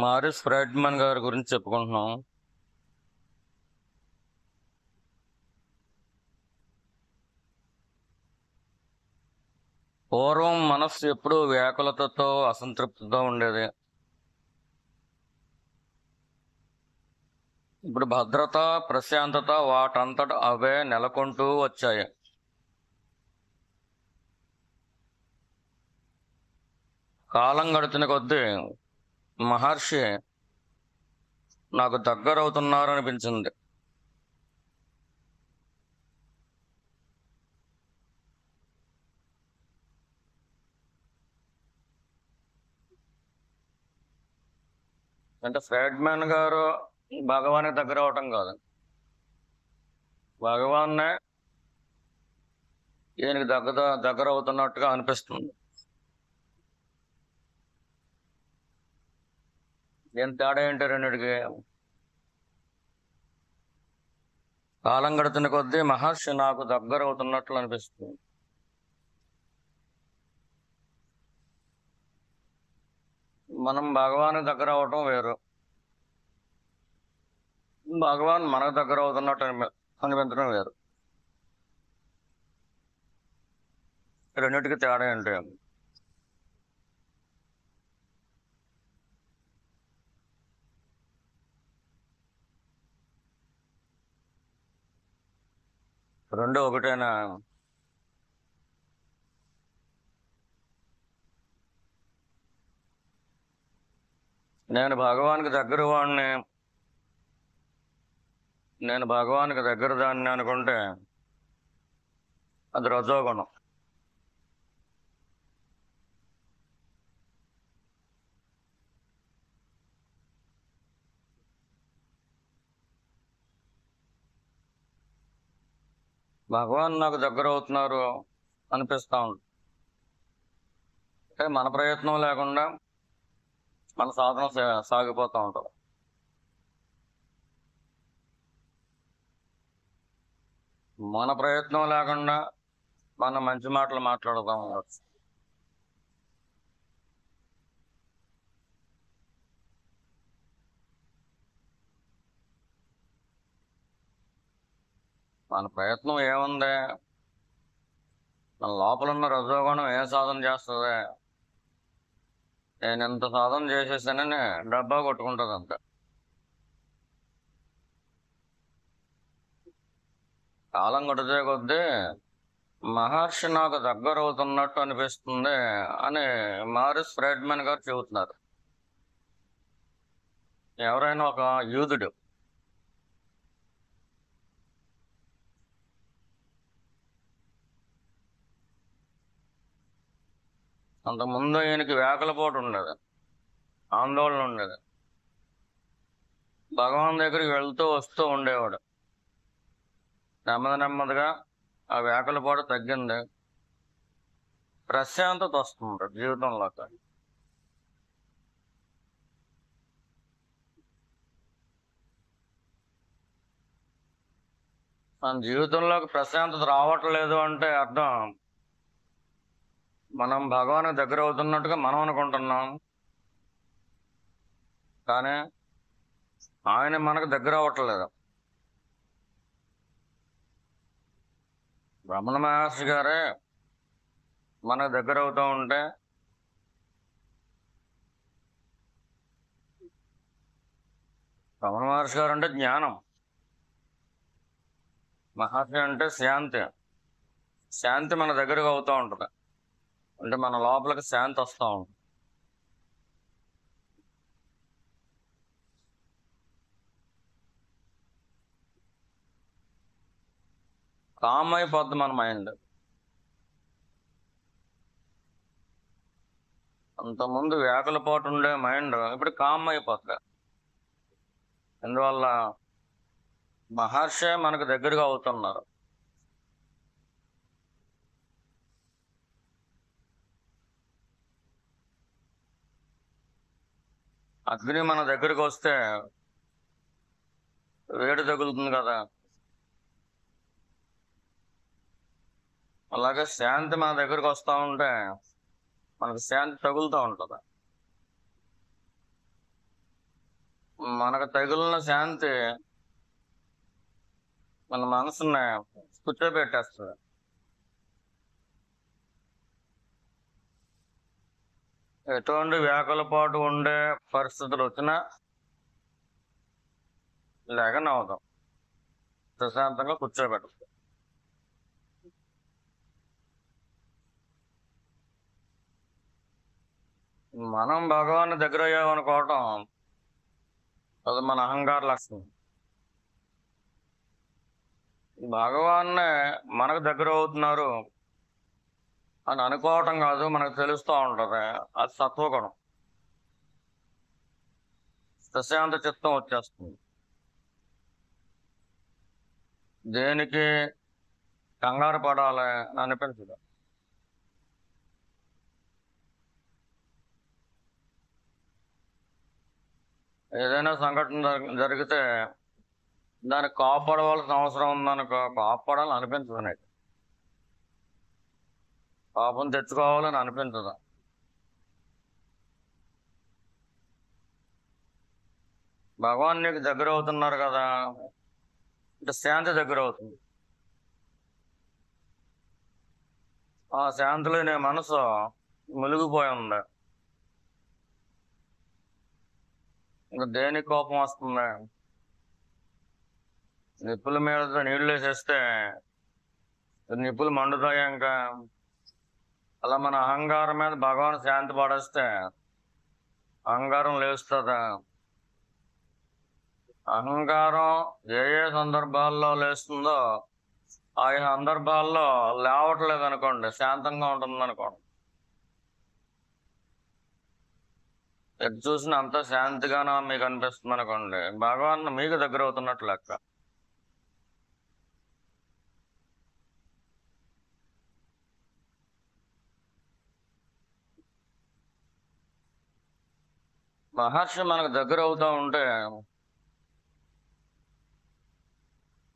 Morris Friedman గారి గురించి చెప్పుకుంటున్నాం. పూర్వం మనస్సు ఎప్పుడూ వ్యాకులతతో అసంతృప్తితో ఉండేది. ఇప్పుడు భద్రత, ప్రశాంతత వాటంతట అవే నెలకొంటూ వచ్చాయి. కాలం గడిచిన కొద్దీ మహర్షి నాకు దగ్గరవుతున్నారు అనిపించింది. అంటే ఫ్రైడ్మన్ గారు భగవానికి దగ్గర అవటం కాదు, భగవాన్నే ఈయనకి దగ్గర అవుతున్నట్టుగా అనిపిస్తుంది. ఏం తేడా ఏంటి రెండిటికి? కాలం గడుతున్న కొద్దీ మహర్షి నాకు దగ్గర అవుతున్నట్లు అనిపిస్తుంది. మనం భగవానికి దగ్గర అవటం వేరు, భగవాన్ మనకు దగ్గర అవుతున్నట్టు అనిపించడం వేరు. రెండింటికి తేడా ఏంటి? రెండు ఒకటేనా? నేను భగవానికి దగ్గర వాడిని, నేను భగవానికి దగ్గర దాన్ని అనుకుంటే అది రజోగుణం. భగవాన్ నాకు దగ్గర అవుతున్నారు అనిపిస్తా ఉంది అంటే మన ప్రయత్నం లేకుండా మన సాధన సాగిపోతూ ఉంటుంది. మన ప్రయత్నం లేకుండా మన మంచి మాటలు మాట్లాడుతూ ఉండొచ్చు. మన ప్రయత్నం ఏముంది? మన లోపల ఉన్న రజోగుణం ఏం సాధన చేస్తుంది? నేను ఇంత సాధన చేసేసానని డబ్బా కొట్టుకుంటుంది అంతే. కాలం గడిచే కొద్దీ మహర్షి నాకు దగ్గర అవుతున్నట్టు అనిపిస్తుంది అని మారిస్ ఫ్రైడ్మన్ గారు చెబుతున్నారు. ఎవరైనా ఒక యూదుడు అంతకుముందు ఈయనకి వేకలపోటు ఉండేది, ఆందోళన ఉండేది. భగవాన్ దగ్గరికి వెళ్తూ వస్తూ ఉండేవాడు. నెమ్మదిగా ఆ వేకలపోటు తగ్గింది, ప్రశాంతత వస్తుంది జీవితంలోకి. మన జీవితంలోకి ప్రశాంతత రావట్లేదు అంటే అర్థం మనం భగవానికి దగ్గర అవుతున్నట్టుగా మనం అనుకుంటున్నాం, కానీ ఆయన మనకు దగ్గర అవ్వట్లేదు. రమణ మహర్షి గారే మనకు దగ్గర అవుతూ ఉంటే రమణ మహర్షి గారు అంటే జ్ఞానం, మహర్షి అంటే శాంతి. శాంతి మన దగ్గరకు అవుతూ ఉంటుంది, అంటే మన లోపలికి శాంతి వస్తూ ఉంటుంది. కామ్ అయిపోద్ది మన మైండ్. అంతకుముందు వేకలపోటు ఉండే మైండ్ ఇప్పుడు కామ్ అయిపోతుంది. అందువల్ల మహర్షే మనకు దగ్గరగా అవుతున్నారు. అగ్ని మన దగ్గరికి వస్తే వేడి తగులుతుంది కదా, అలాగే శాంతి మన దగ్గరికి వస్తూ ఉంటే మనకు శాంతి తగులుతూ ఉంటుంది. మనకు తగిలిన శాంతి మన మనసుని కూర్చోబెట్టేస్తుంది. ఎటువంటి వ్యాకులపాటు ఉండే పరిస్థితులు వచ్చినా లేకనవుతాం, ప్రశాంతంగా కూర్చోబెడతాం. మనం భగవాన్ దగ్గర అయ్యామనుకోవటం అది మన అహంకార లక్షణం. భగవాన్నే మనకు దగ్గర అవుతున్నారు అని అనుకోవటం కాదు, మనకు తెలుస్తూ ఉంటది. అది సత్వగుణం. ప్రశాంత చిత్తం వచ్చేస్తుంది. దేనికి కంగారు పడాలి అని అనిపించదు. ఏదైనా సంఘటన జరిగితే దానికి కాపాడవలసిన అవసరం ఉందనుకో, కాపాడాలని అనిపించదు. నాకు పాపం తెచ్చుకోవాలని అనిపించదు. భగవాన్ నీకు దగ్గర అవుతున్నారు కదా అంటే శాంతి దగ్గర అవుతుంది. ఆ శాంతిలో నీ మనసు మునిగిపోయి ఉంది. ఇంకా దేనికి కోపం వస్తుంది? నిప్పుల మీద నీళ్లు వేసేస్తే నిప్పులు మండుతాయి. ఇంకా అలా మన అహంకారం మీద భగవాన్ శాంతి పడేస్తే అహంకారం లేస్తుందా? అహంకారం ఏ ఏ సందర్భాల్లో లేస్తుందో ఆ సందర్భాల్లో లేవట్లేదు అనుకోండి, శాంతంగా ఉంటుంది అనుకోండి. ఎటు చూసినా అంతా శాంతిగానో మీకు అనిపిస్తుంది అనుకోండి, భగవాన్ మీకు దగ్గర అవుతున్నట్లు లెక్క. మహర్షి మనకు దగ్గర అవుతా ఉంటే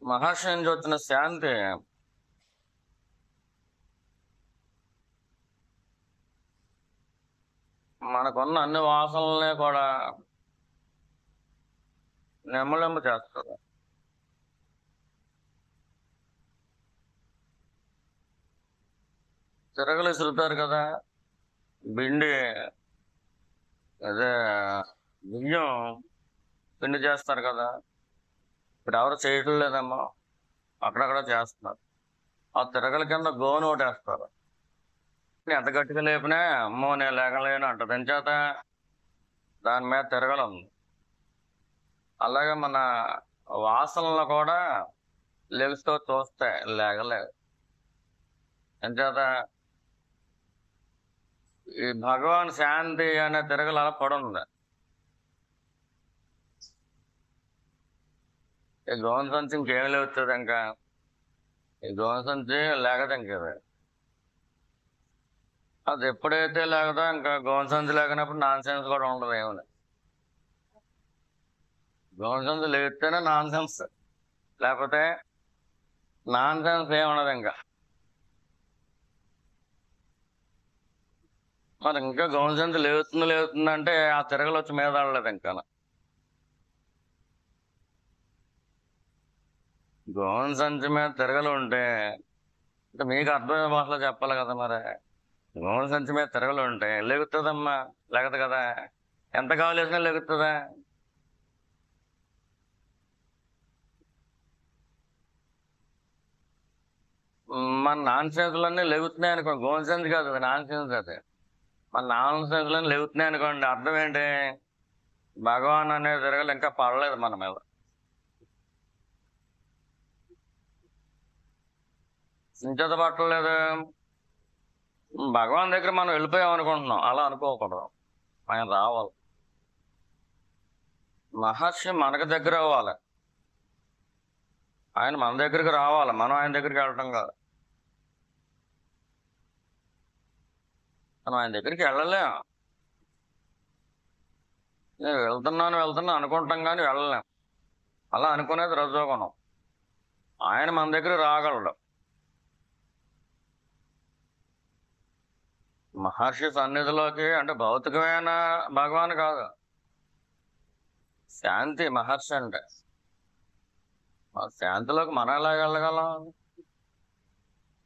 మహర్షి నుంచి వచ్చిన శాంతి మనకున్న అన్ని వాసనల్ని కూడా నెమ్మలింప చేస్తుంది. తిరగలు ఇసురుతారు కదా, పిండి అదే బియ్యం పిండి చేస్తారు కదా, ఇప్పుడు ఎవరు చేయటం లేదమ్మా, అక్కడక్కడ చేస్తున్నారు. ఆ తిరగల కింద గోను ఒకటి వేస్తారు. ఎంత గట్టిగా లేపినా అమ్మో నేను లేకలేను అంటది. ఎంచేత దాని మీద తిరగలు ఉంది. అలాగే మన వాసనలు కూడా లెగుస్తూ చూస్తే లేగలేదు. ఎంచేత ఈ భగవాన్ శాంతి అనే తిరగలు అలా పడుంది. ఈ గోను సంచి ఇంకేం లేవుతుంది, ఇంకా ఈ గోను సంచి లేకదు ఇంకేది. అది ఎప్పుడైతే లేకదో ఇంకా గోను సంచి లేకనప్పుడు నాన్ సెన్స్ కూడా ఉండదు. ఏమి గోను సంచి లేస్తేనే నాన్ సెన్స్, లేకపోతే నాన్ సెన్స్ ఏముండదు. ఇంకా మరి ఇంకా గోను సంచి లేవుతుంది అంటే ఆ తిరగలు వచ్చి మీద ఆడలేదు. ఇంకా గోను సంచి మీద తిరగలు ఉంటే అంటే మీకు అర్థమైన భాషలో చెప్పాలి కదా. మరి గోను సంచి మీద తిరగలు ఉంటే లెగుతుందమ్మా, లేకదు కదా. ఎంత కావాల్సిన లెగుతుందా? మన నాన్ సెన్స్లన్నీ లెగుతున్నాయి అనుకోండి, గోను సంచి కాదు అది, నాన్ సెన్స్ అది. మన నాన్ సెన్స్లన్నీ లెగుతున్నాయి అనుకోండి, అర్థం ఏంటి? భగవాన్ అనే తిరగలు ఇంకా పడలేదు మన మీద. ఇంచేత పట్టలేదు, భగవాన్ దగ్గర మనం వెళ్ళిపోయాం అనుకుంటున్నాం. అలా అనుకోకూడదు, ఆయన రావాలి. మహర్షి మనకు దగ్గర అవ్వాలి, ఆయన మన దగ్గరికి రావాలి, మనం ఆయన దగ్గరికి వెళ్ళటం కాదు. మనం ఆయన దగ్గరికి వెళ్ళలేం. నేను వెళ్తున్నా అనుకుంటాం కానీ వెళ్ళలేం. అలా అనుకునేది రజోగుణం. ఆయన మన దగ్గర రాగలడు. మహర్షి సన్నిధిలోకి అంటే భౌతికమైన భగవాన్ కాదు, శాంతి మహర్షి అంటే. ఆ శాంతిలోకి మనం ఎలా వెళ్ళగలం?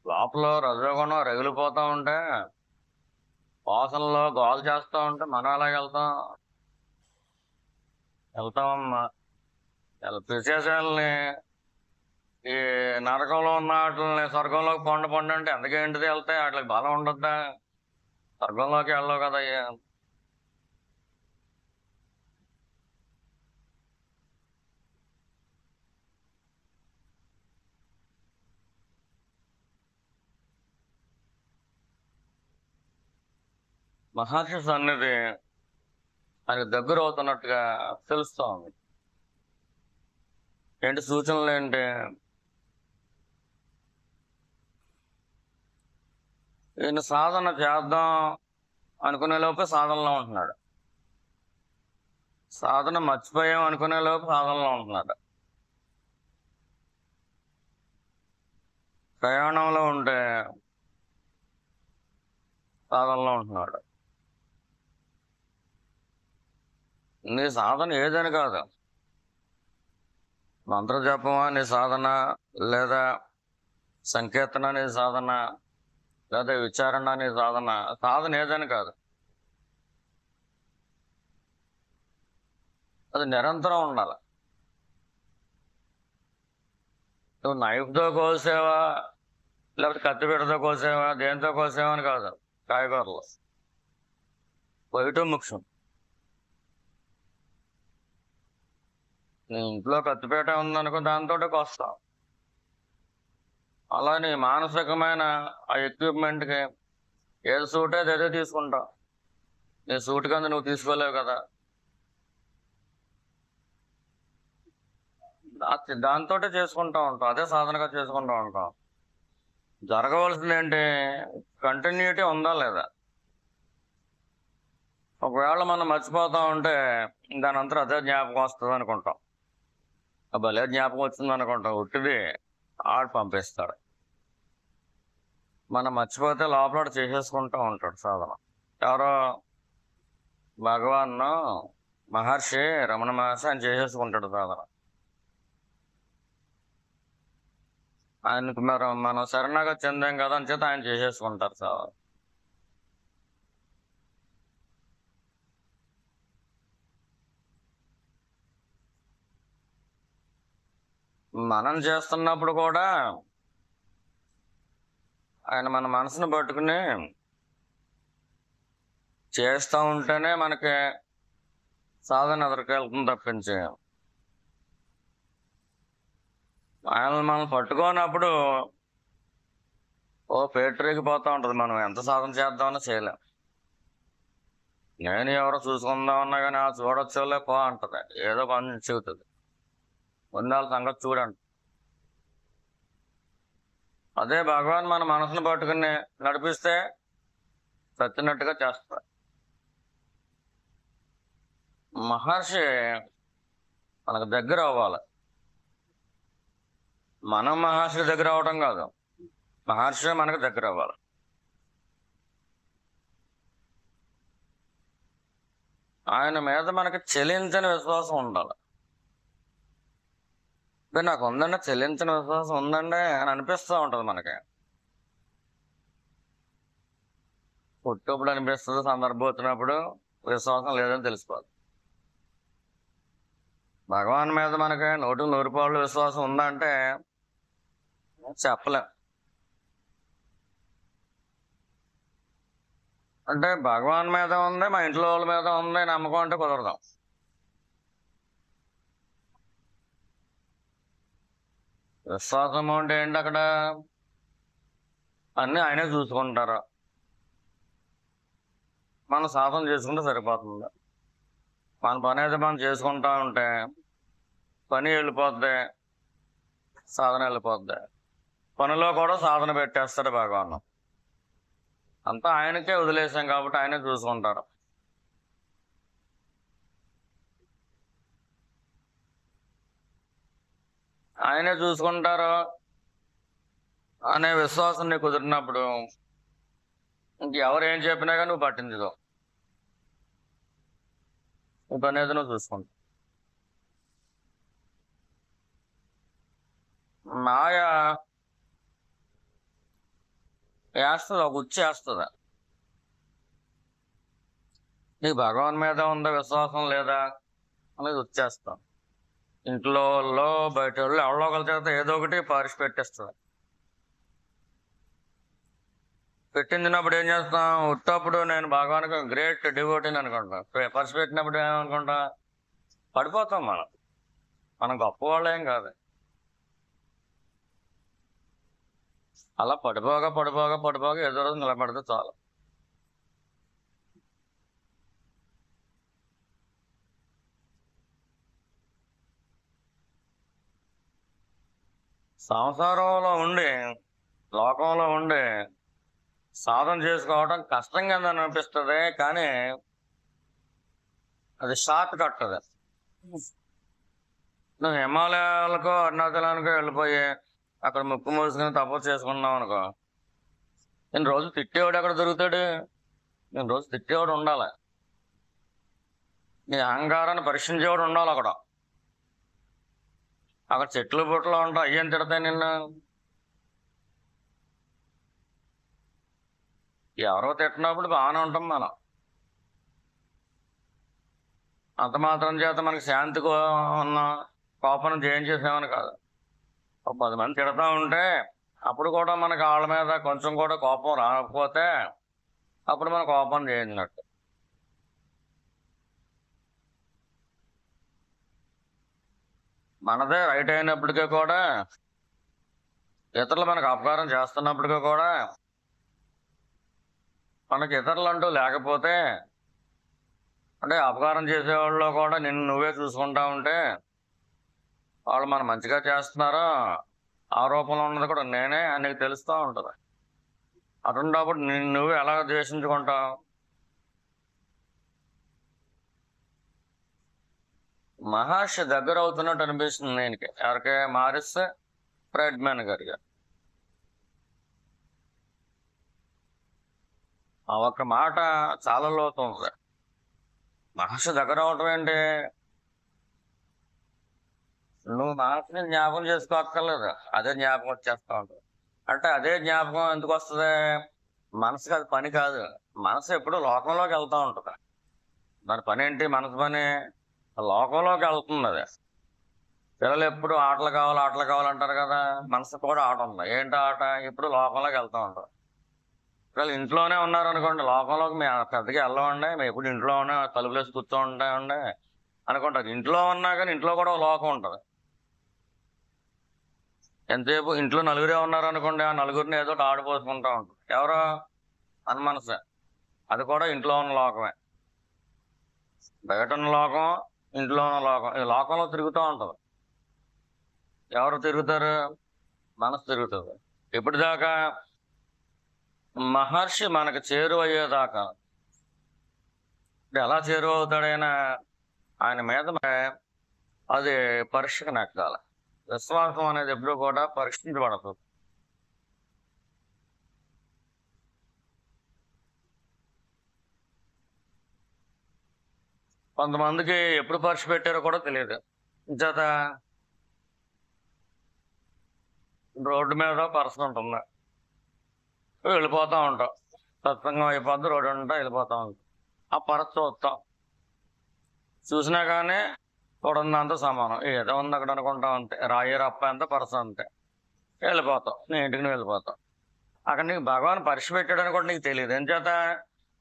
లోపల రజోగుణం రగిలిపోతా ఉంటే, వాసనలో గోల చేస్తా ఉంటే మనం ఎలా వెళ్తామమ్మా. విశేషాలని ఈ నరకంలో ఉన్న వాటిని స్వర్గంలోకి పొండి అంటే ఎందుకేంటిది వెళ్తాయి? వాటికి బలం ఉండద్దా? స్వర్గంలోకి వెళ్ళవు కదా అయ్యా. మహర్షి సన్నిధి ఆయనకు దగ్గర అవుతున్నట్టుగా తెలుస్తా ఉంది. ఏంటి సూచనలు ఏంటి? ఈయన సాధన చేద్దాం అనుకునే లోపే సాధనలో ఉంటున్నాడు. సాధన మర్చిపోయాం అనుకునే లోపు సాధనలో ఉంటున్నాడు. ప్రయాణంలో ఉంటే సాధనలో ఉంటున్నాడు. నీ సాధన ఏదని కాదు, మంత్రజపమా నీ సాధన, లేదా సంకీర్తన నీ సాధన, లేదా విచారణ నీ సాధన. సాధన ఏదని కాదు, అది నిరంతరం ఉండాలి. నువ్వు నైఫ్తో కోసావా, లేకపోతే కత్తిపీటతో కోసావా, దేంతో కోసావా అని కాదు. కాయగూరలు పోయటం ముఖ్యం. నీ ఇంట్లో కత్తిపీట ఉందనుకో, దాంతో కోస్తావు. అలానే మానసికమైన ఆ ఎక్విప్మెంట్కి ఏది సూట్ అయితే అదే తీసుకుంటావు. నీ సూట్ కింద నువ్వు తీసుకోలేవు కదా. దాంతో చేసుకుంటా ఉంటాం, అదే సాధనగా చేసుకుంటా ఉంటాం. జరగవలసింది ఏంటి? కంటిన్యూటీ ఉందా లేదా? ఒకవేళ మనం మర్చిపోతా ఉంటే దాని అంతా అదే జ్ఞాపకం వస్తుంది అనుకుంటాం. భలే జ్ఞాపకం వచ్చింది అనుకుంటాం. ఉట్టిది ఆడు పంపిస్తాడు. మనం మర్చిపోతే లోపల చేసేసుకుంటూ ఉంటాడు సాధన. ఎవరో భగవాన్ మహర్షి రమణ మహర్షి ఆయన చేసేసుకుంటాడు సాధన. ఆయనకు మనం శరణగా చెందాం కదా అని చేత ఆయన చేసేసుకుంటారు సాధన. మనం చేస్తున్నప్పుడు కూడా ఆయన మన మనసును పట్టుకుని చేస్తూ ఉంటేనే మనకి సాధన ఎదురుకెళ్తుంది తప్పించి, ఆయన మనం పట్టుకోనప్పుడు పేటరీకి పోతా ఉంటుంది. మనం ఎంత సాధన చేద్దామన్నా చేయలేం. నేను ఎవరో చూసుకుందామన్నా కానీ ఆ చూడొచ్చులే పో అంటది, ఏదో పని చెబుతుంది. ఉండాలి సంగతి చూడండి. అదే భగవాన్ మన మనసును పట్టుకుని నడిపిస్తే చచ్చినట్టుగా చేస్తారు. మహర్షి మనకు దగ్గర అవ్వాలి. మనం మహర్షి దగ్గర అవ్వటం కాదు, మహర్షి మనకు దగ్గర అవ్వాలి. ఆయన మీద మనకి చెలించని విశ్వాసం ఉండాలి. నాకు ఉందండి, చెల్లించిన విశ్వాసం ఉందండి అని అనిపిస్తూ ఉంటుంది మనకి. పుట్టప్పుడు అనిపిస్తుంది, సందర్భం వచ్చినప్పుడు విశ్వాసం లేదని తెలిసిపోదు. భగవాన్ మీద మనకి 100% విశ్వాసం ఉందంటే చెప్పలేం. అంటే భగవాన్ మీద ఉంది, మా ఇంట్లో వాళ్ళ మీద ఉంది నమ్మకం అంటే కుదరదాం. విశ్వాసం అంటే ఏంటి? అక్కడ అన్నీ ఆయనే చూసుకుంటారు, మనం సాధన చేసుకుంటే సరిపోతుంది. మన పని అయితే మనం చేసుకుంటా ఉంటే పని వెళ్ళిపోద్ది, సాధన వెళ్ళిపోద్ది. పనిలో కూడా సాధన పెట్టేస్తాడు భగవాన్. అంతా ఆయనకే వదిలేసాం కాబట్టి ఆయనే చూసుకుంటారు. ఆయనే చూసుకుంటారు అనే విశ్వాసం నీకు కుదిరినప్పుడు ఇంకెవరు ఏం చెప్పినా కానీ నువ్వు పట్టించుకో, నీ పని ఏదో నువ్వు చూసుకుంటావు. మాయ వేస్తుంది, ఒక ఉచ్చేస్తుంది. నీకు భగవాన్ మీద ఉందా విశ్వాసం లేదా అనేది వచ్చేస్తాం. ఇంట్లో వాళ్ళు బయట వాళ్ళు ఎవరో ఒకరి చేత ఏదో ఒకటి పరిచి పెట్టేస్తుంది. పెట్టించినప్పుడు ఏం చేస్తాం, ఉట్టప్పుడు నేను భగవానికి గ్రేట్ డివోటీని అనుకుంటా. పరిచి పెట్టినప్పుడు ఏమనుకుంటా, పడిపోతాం. మనం గొప్పవాళ్ళేం కాదు. అలా పడిపోగా ఏదో రోజు నిలబడితే చాలు. సంసారంలో ఉండి, లోకంలో ఉండి సాధన చేసుకోవడం కష్టంగా అనిపిస్తుంది, కానీ అది షార్ట్ కట్. అది నువ్వు హిమాలయాలకో అరుణాచలానికో వెళ్ళిపోయి అక్కడ ముక్కు మూసుకుని తపస్సు చేసుకున్నావు అనుకో, నేను రోజు తిట్టేవాడు ఎక్కడ దొరుకుతాడు? నేను రోజు తిట్టేవాడు ఉండాలి, నీ అహంకారాన్ని పరీక్షించేవాడు ఉండాలి. అక్కడ చెట్లు బుట్టలు ఉంటాయి, అయ్యేం తిడతాయి నిన్ను. ఎవరో తిట్టినప్పుడు బాగానే ఉంటాం మనం. అంత మాత్రం చేత మనకి శాంతి ఉన్న కోపం జయించేసామని కాదు. ఒక 10 మంది తిడతా ఉంటే అప్పుడు కూడా మనకి వాళ్ళ మీద కొంచెం కూడా కోపం రాకపోతే అప్పుడు మన కోపం జయించినట్టు. మనదే రైట్ అయినప్పటికీ కూడా, ఇతరులు మనకు అపకారం చేస్తున్నప్పటికీ కూడా, మనకి ఇతరులు అంటూ లేకపోతే, అంటే అపకారం చేసేవాళ్ళు కూడా నిన్ను నువ్వే చూసుకుంటా ఉంటే వాళ్ళు మనం మంచిగా చేస్తున్నారో ఆరోపణలు ఉన్నది కూడా నేనే అని నీకు తెలుస్తూ ఉంటుంది. అటువంటిప్పుడు నిన్ను నువ్వు ఎలా ద్వేషించుకుంటావు? మహర్షి దగ్గర అవుతున్నట్టు అనిపిస్తుంది నేను. ఎవరికి? మారిస్ ఫ్రెడ్మెన్ గారికి. ఆ ఒక్క మాట చాలా లోతుంది. మహర్షి దగ్గర అవటం ఏంటి? నువ్వు మహర్షిని జ్ఞాపకం చేసుకోక్కర్లేదు, అదే జ్ఞాపకం వచ్చేస్తా ఉంటుంది. అంటే అదే జ్ఞాపకం ఎందుకు వస్తుంది? మనసుకి అది పని కాదు. మనసు ఎప్పుడు లోకంలోకి వెళ్తూ ఉంటుంది. దాని పని ఏంటి? మనసు పని లోకంలోకి వెళ్తుంది. అది పిల్లలు ఎప్పుడు ఆటలు కావాలంటారు కదా, మనసు కూడా ఆట ఉంది. ఏంటి ఆట? ఎప్పుడు లోకంలోకి వెళ్తూ ఉంటారు. పిల్లలు ఇంట్లోనే ఉన్నారనుకోండి, లోకంలోకి మేము పెద్దగా వెళ్ళమండి, మేము ఎప్పుడు ఇంట్లోనే తలుపులేసి కూర్చోండి అనుకుంటారు. ఇంట్లో ఉన్నా కానీ ఇంట్లో కూడా ఒక లోకం ఉంటుంది. ఎంతసేపు ఇంట్లో నలుగురే ఉన్నారనుకోండి, ఆ నలుగురిని ఏదో ఆడిపోసుకుంటూ ఉంటారు. ఎవరో మనసే, అది కూడా ఇంట్లో ఉన్న లోకమే. బయట ఉన్న లోకం, ఇంట్లో ఉన్న లోకం, ఈ లోకంలో తిరుగుతూ ఉంటుంది. ఎవరు తిరుగుతారు? మనసు తిరుగుతుంది. ఎప్పటిదాకా? మహర్షి మనకు చేరువయ్యేదాకా. ఎలా చేరువవుతాడైనా? ఆయన మీద అది పరీక్షకు నెక్కాలి. విశ్వాసం అనేది ఎప్పుడు కూడా పరీక్షించబడుతుంది. కొంతమందికి ఎప్పుడు పరీక్ష పెట్టారో కూడా తెలియదు. చేత రోడ్డు మీద పర్సన్ ఉంటుంది, వెళ్ళిపోతూ ఉంటాం. సత్సంగం అయిపోద్ది, రోడ్డు ఉంటా వెళ్ళిపోతూ ఉంటాం. ఆ పరచ చూసినా కానీ చూడంతా సమానం, ఏదో ఉంది అక్కడ అనుకుంటాం అంతే. రాయి రప్ప అంత పరస అంతే. వెళ్ళిపోతాం, నీ ఇంటికి నువ్వు వెళ్ళిపోతాం. అక్కడ నీకు భగవాన్ పరీక్ష పెట్టాడని కూడా నీకు తెలియదు. ఏం చేత?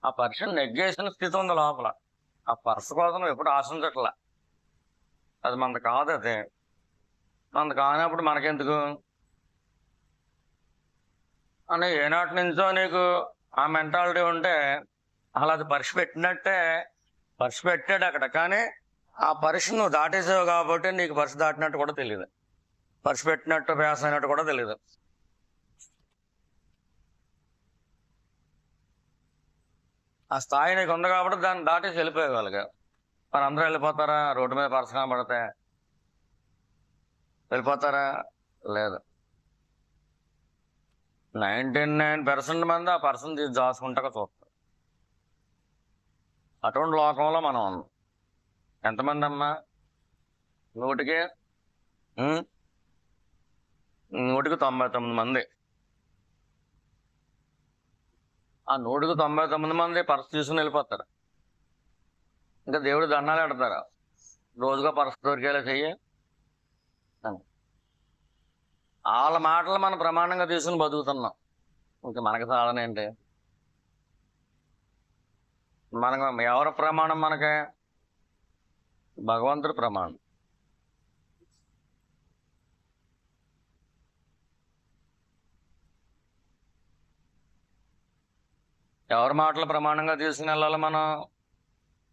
ఆ పరీక్షను నెగ్గేసిన స్థితి ఉంది లోపల. ఆ పరస కోసం ఎప్పుడు ఆశించట్లా. అది మనది కాదు. అది మనది కానప్పుడు మనకెందుకు అని ఏనాటి నుంచో నీకు ఆ మెంటాలిటీ ఉంటే అలా అది పరీక్ష పెట్టినట్టే. పరీక్ష పెట్టాడు అక్కడ, కానీ ఆ పరీక్ష నువ్వు దాటేసావు కాబట్టి నీకు పరీక్ష దాటినట్టు కూడా తెలియదు, పరీక్ష పెట్టినట్టు వ్యాసం అయినట్టు కూడా తెలియదు. ఆ స్థాయి నీకు ఉంది కాబట్టి దాన్ని దాటేసి వెళ్ళిపోయేవాళ్ళుగా. మరి అందరూ వెళ్ళిపోతారా? రోడ్డు మీద పరస కనబడితే వెళ్ళిపోతారా? లేదు. 99% మంది ఆ పర్సన్ తీసి దాచుకుంటాక చూస్తారు. అటువంటి లోకంలో మనం ఉన్నాం. ఎంతమంది అమ్మా? 100కి 199 మంది. ఆ 199 మంది పర్స్ తీసుకుని వెళ్ళిపోతారు. ఇంకా దేవుడు దండాలు పెడతారు, రోజుగా పర్స్ దొరికేలా చెయ్యి అని. వాళ్ళ మాటలు మనం ప్రమాణంగా తీసుకుని బతుకుతున్నాం. ఇంకా మనకి సాధన ఏంటి? మనకు ఎవరి ప్రమాణం? మనకి భగవంతుడి ప్రమాణం. ఎవరి మాటలు ప్రమాణంగా తీసుకుని వెళ్ళాలి మనం?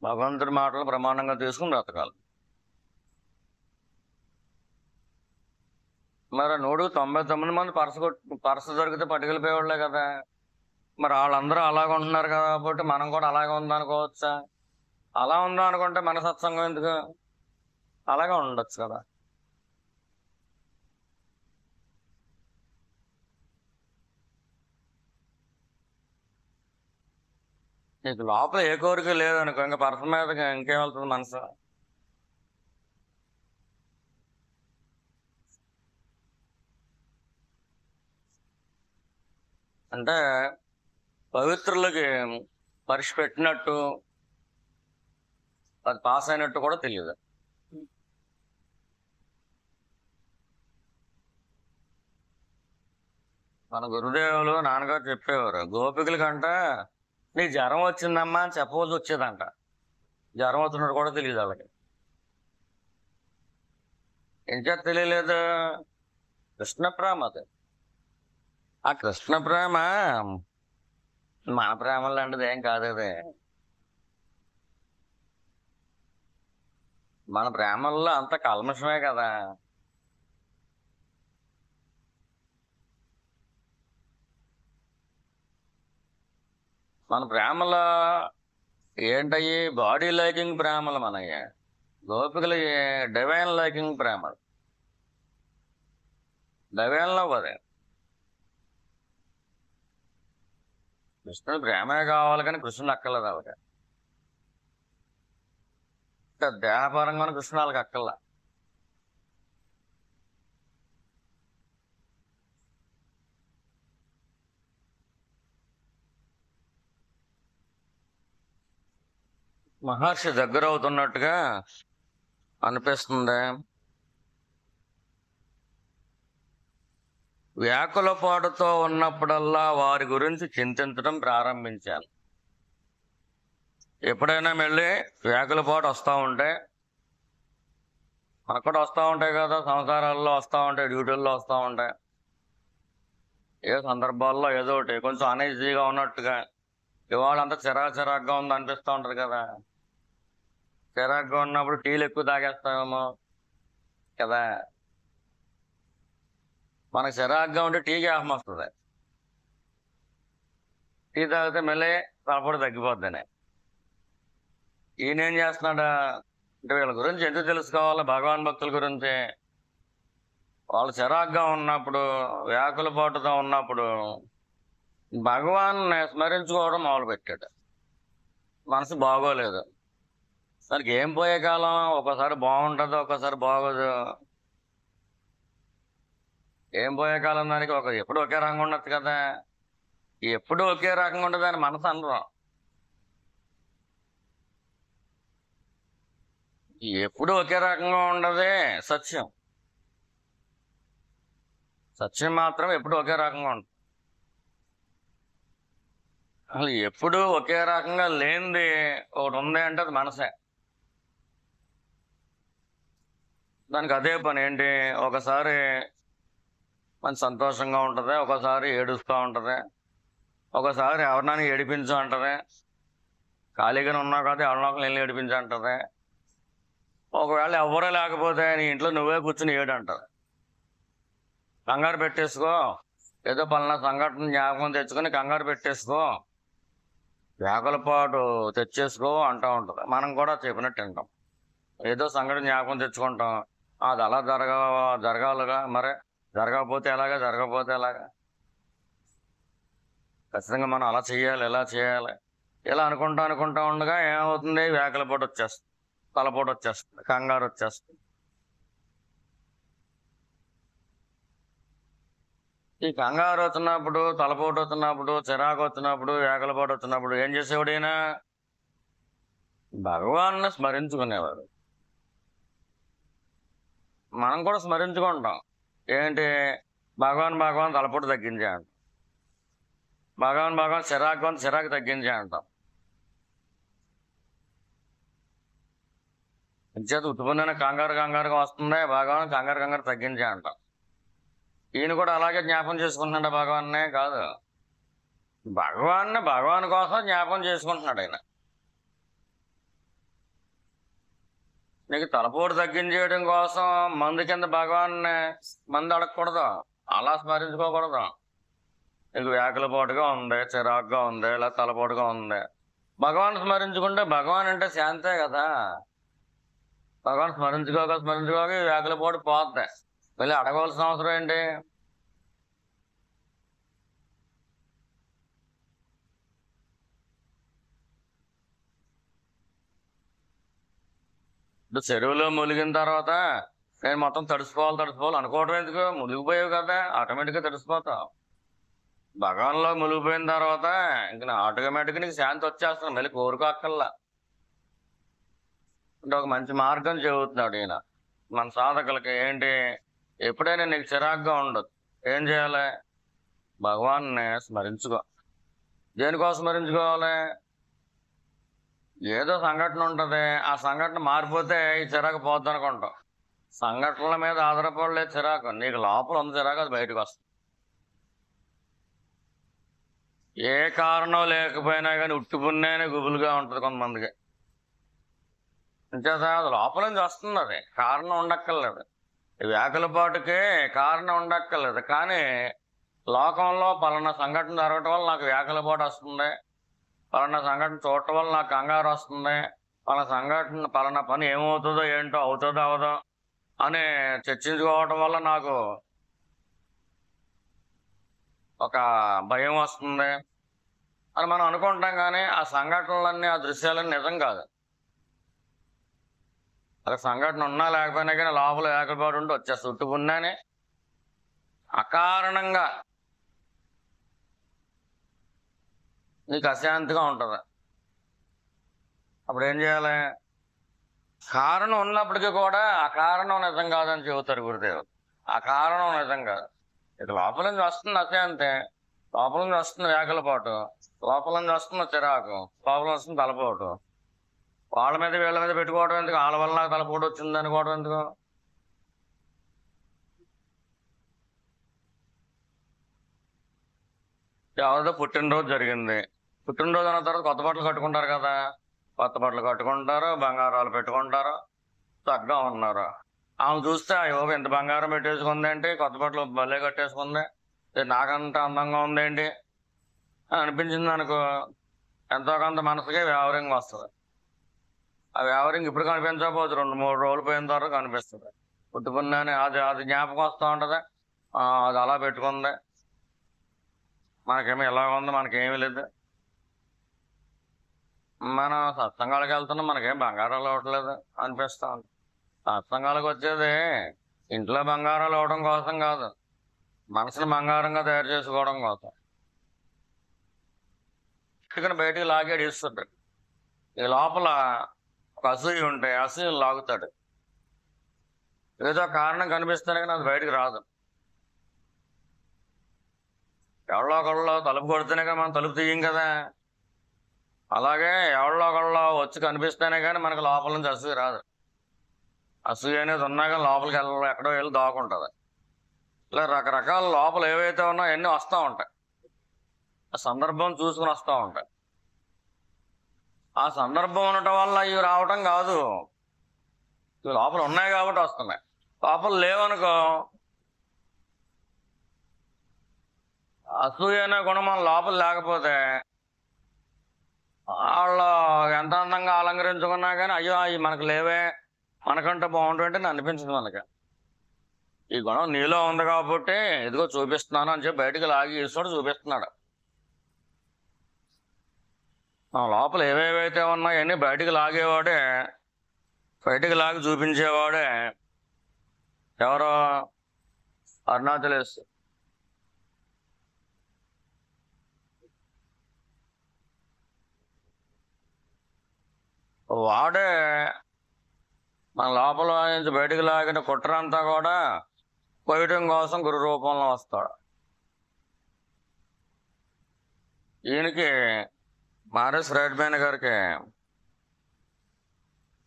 భగవంతుడి మాటలు ప్రమాణంగా తీసుకుని బ్రతకాలి. మరి 199 మంది పర్సు దొరికితే పట్టుకెళ్ళిపోయేవాళ్ళే కదా. మరి వాళ్ళందరూ అలాగ ఉంటున్నారు కాబట్టి మనం కూడా అలాగే ఉందనుకోవచ్చా? అలా ఉందా అనుకుంటే మన సత్సంగం ఎందుకు? అలాగే ఉండొచ్చు కదా. నీకు లోపల ఏ కోరిక లేదనుకో, ఇంకా పర్స మీద ఇంకేం వెళ్తుంది మనసు? అంటే పవిత్రులకి పరీక్ష పెట్టినట్టు, అది పాస్ అయినట్టు కూడా తెలియదు. మన గురుదేవులు నాన్నగారు చెప్పేవారు, గోపికల కంట నీ జ్వరం వచ్చిందమ్మా అని చెప్పవలసి వచ్చేదంట. జ్వరం వచ్చినట్టు కూడా తెలియదు వాళ్ళకి. ఏం చేత తెలియలేదు? కృష్ణ ప్రేమ అది. ఆ కృష్ణ ప్రేమ మన ప్రేమ లాంటిది ఏం కాదు అది. మన ప్రేమల్లో అంత కల్మషమే కదా. మన ప్రేమలో ఏంటయ్యి? బాడీ లైకింగ్ ప్రేమలు మనయ్య. గోపికలు డివైన్ లైకింగ్ ప్రేమలు, డివైన్ లవ్ అదే. కృష్ణుడు ప్రేమే కావాలి కానీ కృష్ణుడు అక్కర్లేదు వాళ్ళకి. దేహపరంగా కృష్ణుడు వాళ్ళకి అక్కర్లా. మహర్షి దగ్గర అవుతున్నట్టుగా అనిపిస్తుంది. వ్యాకులపాటుతో ఉన్నప్పుడల్లా వారి గురించి చింతించడం ప్రారంభించాను. ఎప్పుడైనా మళ్ళీ వ్యాకులపాటు వస్తూ ఉంటే, మనకు కూడా వస్తూ ఉంటాయి కదా, సంసారాల్లో వస్తూ ఉంటాయి, డ్యూటీల్లో వస్తూ ఉంటాయి. ఏ సందర్భాల్లో ఏదో ఒకటి కొంచెం అనీజీగా ఉన్నట్టుగా, ఇవాళ అంతా చిరాకుగా ఉంది అనిపిస్తూ ఉంటుంది కదా. చిరాకుగా ఉన్నప్పుడు టీలు ఎక్కువ తాగేస్తామేమో కదా. మనకు చిరాకుగా ఉంటే టీకి ఆహం వస్తుంది. టీ తాగితే మళ్ళీ తలపొడి తగ్గిపోద్దని. ఈయన ఏం చేస్తున్నాడా అంటే, వీళ్ళ గురించి ఎందుకు తెలుసుకోవాలి? భగవాన్ భక్తుల గురించి. వాళ్ళు చిరాకుగా ఉన్నప్పుడు, వ్యాకులపాటుతో ఉన్నప్పుడు భగవాన్ని స్మరించుకోవడం మొదలుపెట్టాడు. మనసు బాగోలేదు, దానికి ఏం పోయే కాలం? ఒకసారి బాగుంటుంది, ఒకసారి బాగోదు. ఏం పోయే కాలం దానికి? ఎప్పుడు ఒకే రంగు ఉండదు కదా. ఎప్పుడు ఒకే రకంగా ఉండదు అని మనసు అనరు. ఎప్పుడు ఒకే రకంగా ఉండదే సత్యం. సత్యం మాత్రం ఎప్పుడు ఒకే రకంగా ఉంటుంది. అసలు ఎప్పుడు ఒకే రకంగా లేనిది ఒకటి ఉంది అంటే అది మనసే. దానికి అదే పని ఏంటి? ఒకసారి మంచి సంతోషంగా ఉంటుంది, ఒకసారి ఏడుస్తూ ఉంటుంది, ఒకసారి ఎవరినైనా ఏడిపించు అంటది, ఖాళీగానే ఉన్నా కదా ఎవరినో నేను ఏడిపించు అంటది. ఒకవేళ ఎవరో లేకపోతే నీ ఇంట్లో నువ్వే కూర్చుని ఏడు అంటది. కంగారు పెట్టేసుకో, ఏదో పలానా సంఘటన జ్ఞాపకం తెచ్చుకొని కంగారు పెట్టేసుకో, వ్యాకులపాటు తెచ్చేసుకో అంటూ ఉంటుంది. మనం కూడా చెప్పినట్టు వింటాం. ఏదో సంఘటన జ్ఞాపకం తెచ్చుకుంటాం, అది అలా జరగాలిగా, మరి జరగకపోతే ఎలాగా. ఖచ్చితంగా మనం అలా చేయాలి, ఇలా చేయాలి, ఇలా అనుకుంటా ఉండగా ఏమవుతుంది? వ్యాకులపాటు వచ్చేస్తుంది, తలపోటు వచ్చేస్తుంది, కంగారు వచ్చేస్తుంది. ఈ కంగారు వచ్చినప్పుడు, తలపోటు వచ్చినప్పుడు, చిరాకు వచ్చినప్పుడు, ఏకలపాటు వచ్చినప్పుడు ఏం చేసేవాడు ఈయన? భగవాన్ని స్మరించుకునేవాడు. మనం కూడా స్మరించుకుంటాం. ఏంటి? భగవాన్ తలపోటు తగ్గించే అంటాం. భగవాన్ చిరాకు తగ్గించే అంటాం. అంచేత ఉత్తుపన్న కంగారుగా వస్తుంది, భగవాన్ కంగారు తగ్గించే అంటాం. ఈయన కూడా అలాగే జ్ఞాపం చేసుకుంటున్నాడు భగవాన్నే కాదు. భగవాన్ కోసం జ్ఞాపం చేసుకుంటున్నాడు ఆయన. నీకు తలపోటు తగ్గించేయడం కోసం మందు కింద భగవాన్ని మందు అడగకూడదు, అలా స్మరించుకోకూడదు. నీకు వ్యాకులపోటుగా ఉంది, చిరాకుగా ఉంది, ఇలా తలపోటుగా ఉంది, భగవాన్ స్మరించుకుంటే భగవాన్ అంటే శాంతే కదా. భగవాన్ స్మరించుకోక వ్యాకులపోటు పోద్ది. మళ్ళీ అడగవలసిన అవసరం ఏంటి? ఇప్పుడు చెరువులో మునిగిన తర్వాత నేను మొత్తం తడిసిపోవాలి అనుకోవడం ఎందుకు? మునిగిపోయావు కదా, ఆటోమేటిక్గా తడిసిపోతావు. భగవాన్లో మునిగిపోయిన తర్వాత ఇంక ఆటోమేటిక్గా నీకు శాంతి వచ్చేస్తుంది, మళ్ళీ కోరుకోక్కల్లా. అంటే ఒక మంచి మార్గం చెబుతున్నాడు ఈయన మన సాధకులకి. ఏంటి? ఎప్పుడైనా నీకు చిరాకుగా ఉండదు, ఏం చేయాలి? భగవాన్ని స్మరించుకో. దేనికోసం స్మరించుకోవాలి? ఏదో సంఘటన ఉంటుంది, ఆ సంఘటన మారిపోతే ఈ చిరాకు పోద్ది అనుకుంటాం. సంఘటనల మీద ఆధారపడలేదు చిరాకు, నీకు లోపల ఉంది చిరాకు, అది బయటకు వస్తుంది. ఏ కారణం లేకపోయినా కానీ ఉట్టుపున్నే గుబులుగా ఉంటుంది కొంతమందికి. అంచేత అది లోపల నుంచి వస్తుంది, అది కారణం ఉండక్కర్లేదు. వ్యాకులపాటుకే కారణం ఉండక్కర్లేదు, కానీ లోకంలో పలానా సంఘటన జరగటం వల్ల నాకు వ్యాకులపాటు వస్తుంది, పలానా సంఘటన చూడటం వల్ల నాకు కంగారు వస్తుంది, పలానా పని ఏమవుతుందో ఏంటో, అవుతుందో అవదో అని చర్చించుకోవటం వల్ల నాకు ఒక భయం వస్తుంది అని మనం అనుకుంటాం. కానీ ఆ సంఘటనలన్నీ, ఆ దృశ్యాలన్నీ నిజం కాదు. అలా సంఘటన ఉన్నా లేకపోయినా కానీ లోపల ఏకపాటు ఉండి వచ్చేస్తా. చుట్టుకున్నానే అకారణంగా నీకు అశాంతిగా ఉంటుంది. అప్పుడు ఏం చేయాలి? కారణం ఉన్నప్పటికీ కూడా ఆ కారణం నిజం కాదని చెబుతారు గురుదేవుడు. ఆ కారణం నిజం కాదు. ఇక లోపల నుంచి వస్తుంది అశాంతి, లోపల నుంచి వస్తుంది వ్యాకులపాటు, లోపల నుంచి వస్తుంది చిరాకు, లోపల వస్తుంది తలపోటు. వాళ్ళ మీద వీళ్ళ మీద పెట్టుకోవడం ఎందుకు? వాళ్ళ వల్ల నాకు తలపోటు వచ్చింది అనుకోవడం ఎందుకు? ఎవరిదో పుట్టినరోజు జరిగింది, పుట్టినరోజు అన్న తర్వాత కొత్త బట్టలు కట్టుకుంటారు కదా, కొత్త బట్టలు కట్టుకుంటారు, బంగారాలు పెట్టుకుంటారు, చక్కగా ఉన్నారు. ఆమె చూస్తే అయ్యో ఎంత బంగారం పెట్టేసుకుంది ఏంటి, కొత్త బట్టలు భలే కట్టేసుకుంది, నాకంత అందంగా ఉందేంటి అని అనిపించింది అనుకో, ఎంతో కొంత మనసుకే వ్యావరింగ్ వస్తుంది. ఆ వ్యావరింగ్ ఇప్పుడు కనిపించకపోవచ్చు, 2-3 రోజులు పోయిన తర్వాత కనిపిస్తుంది. పుట్టుకున్నానే అది జ్ఞాపకం వస్తూ ఉంటుంది. అది అలా పెట్టుకుంది, మనకేమో ఎలా ఉంది, మనకేమీ లేదు. మనం సత్సంగాలకు వెళ్తున్నాం, మనకేం బంగారాలు ఇవ్వట్లేదు అనిపిస్తా ఉంది. సత్సంగాలకు వచ్చేది ఇంట్లో బంగారాలు ఇవ్వడం కోసం కాదు, మనసుని బంగారంగా తయారు చేసుకోవడం కోసం. ఇక్కడ బయటికి లాగాడు ఇస్తాడు. ఈ లోపల ఒక అసూయ ఉంటే అసూయ లాగుతాడు. ఏదో కారణం కనిపిస్తేనే కానీ అది బయటికి రాదు. ఎవరిలో ఒకళ్ళలో తలుపు కొడితేనే కానీ మనం తలుపు తీయం కదా, అలాగే ఎవరిలో ఒకళ్ళలో వచ్చి కనిపిస్తేనే కానీ మనకు లోపల నుంచి అసూయ రాదు. అసూయ అనేది ఉన్నా కానీ లోపలికి ఎక్కడో వెళ్ళి దాక్కుంటుంది. ఇలా రకరకాల లోపల ఏవైతే ఉన్నాయో అన్నీ వస్తూ ఉంటాయి, ఆ సందర్భం చూసుకుని వస్తూ ఉంటాయి. ఆ సందర్భం ఉండటం వల్ల ఇవి రావటం కాదు, ఇవి లోపల ఉన్నాయి కాబట్టి వస్తున్నాయి. లోపల లేవనుకో, అసూయ అనే గుణం మన లోపల లేకపోతే వాళ్ళు ఎంత అందంగా అలంకరించుకున్నా కానీ అయ్యో అవి మనకు లేవే, మనకంటే బాగుంటుంటే అనిపించదు మనకి. ఈ గుణం నీలో ఉంది కాబట్టి ఇదిగో చూపిస్తున్నాను అని చెప్పి బయటకు లాగి ఈశ్వరుడు చూపిస్తున్నాడు. లోపల ఏవేవైతే ఉన్నాయన్నీ బయటికి లాగేవాడే, బయటికి లాగి చూపించేవాడే ఎవరో? అరుణాచలేశ్వరుడు. వాడే మన లోపల నుంచి బయటకు లాగిన కుట్రంతా కూడా కొయ్యటం కోసం గురు రూపంలో వస్తాడు. ఈయనకి మారేస్ రెడ్మేన్ గారికి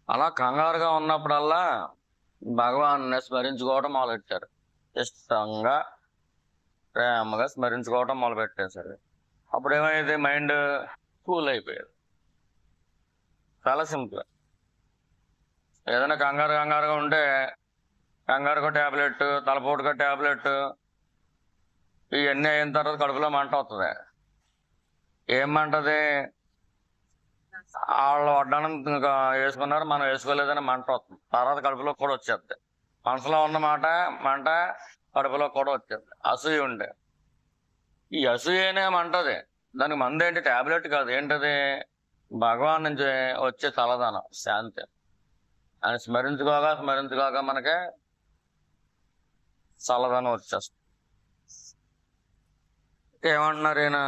అలా కంగారుగా ఉన్నప్పుడల్లా భగవాన్ని స్మరించుకోవడం మొదలెట్టారు. ఇష్టంగా ప్రేమగా స్మరించుకోవడం మొదలుపెట్టేశారు. అప్పుడు ఏమైంది, మైండ్ కూల్ అయిపోయేది. చాలా సింపుల్. ఏదైనా కంగారుగా ఉంటే కంగారుగా ట్యాబ్లెట్, తలపోటుగా ట్యాబ్లెట్, ఇవన్నీ అయిన తర్వాత కడుపులో మంట వస్తుంది. ఏం మంటది? వాళ్ళు వడ్డానం వేసుకున్నారు, మనం వేసుకోలేదని మంట వస్తుంది. తర్వాత కడుపులో కూడా వచ్చేది. మనసులో ఉన్న మంట కడుపులో కూడా వచ్చేది. అసూయ ఉండే ఈ అసూయనే మంటది. దానికి మందు ఏంటి? ట్యాబ్లెట్ కాదు. ఏంటది? భగవాన్ నుంచి వచ్చే చల్లదనం, శాంతి. ఆయన స్మరించుకోగా మనకి చల్లదనం వచ్చేస్తుంది. ఏమంటున్నారు ఈయన?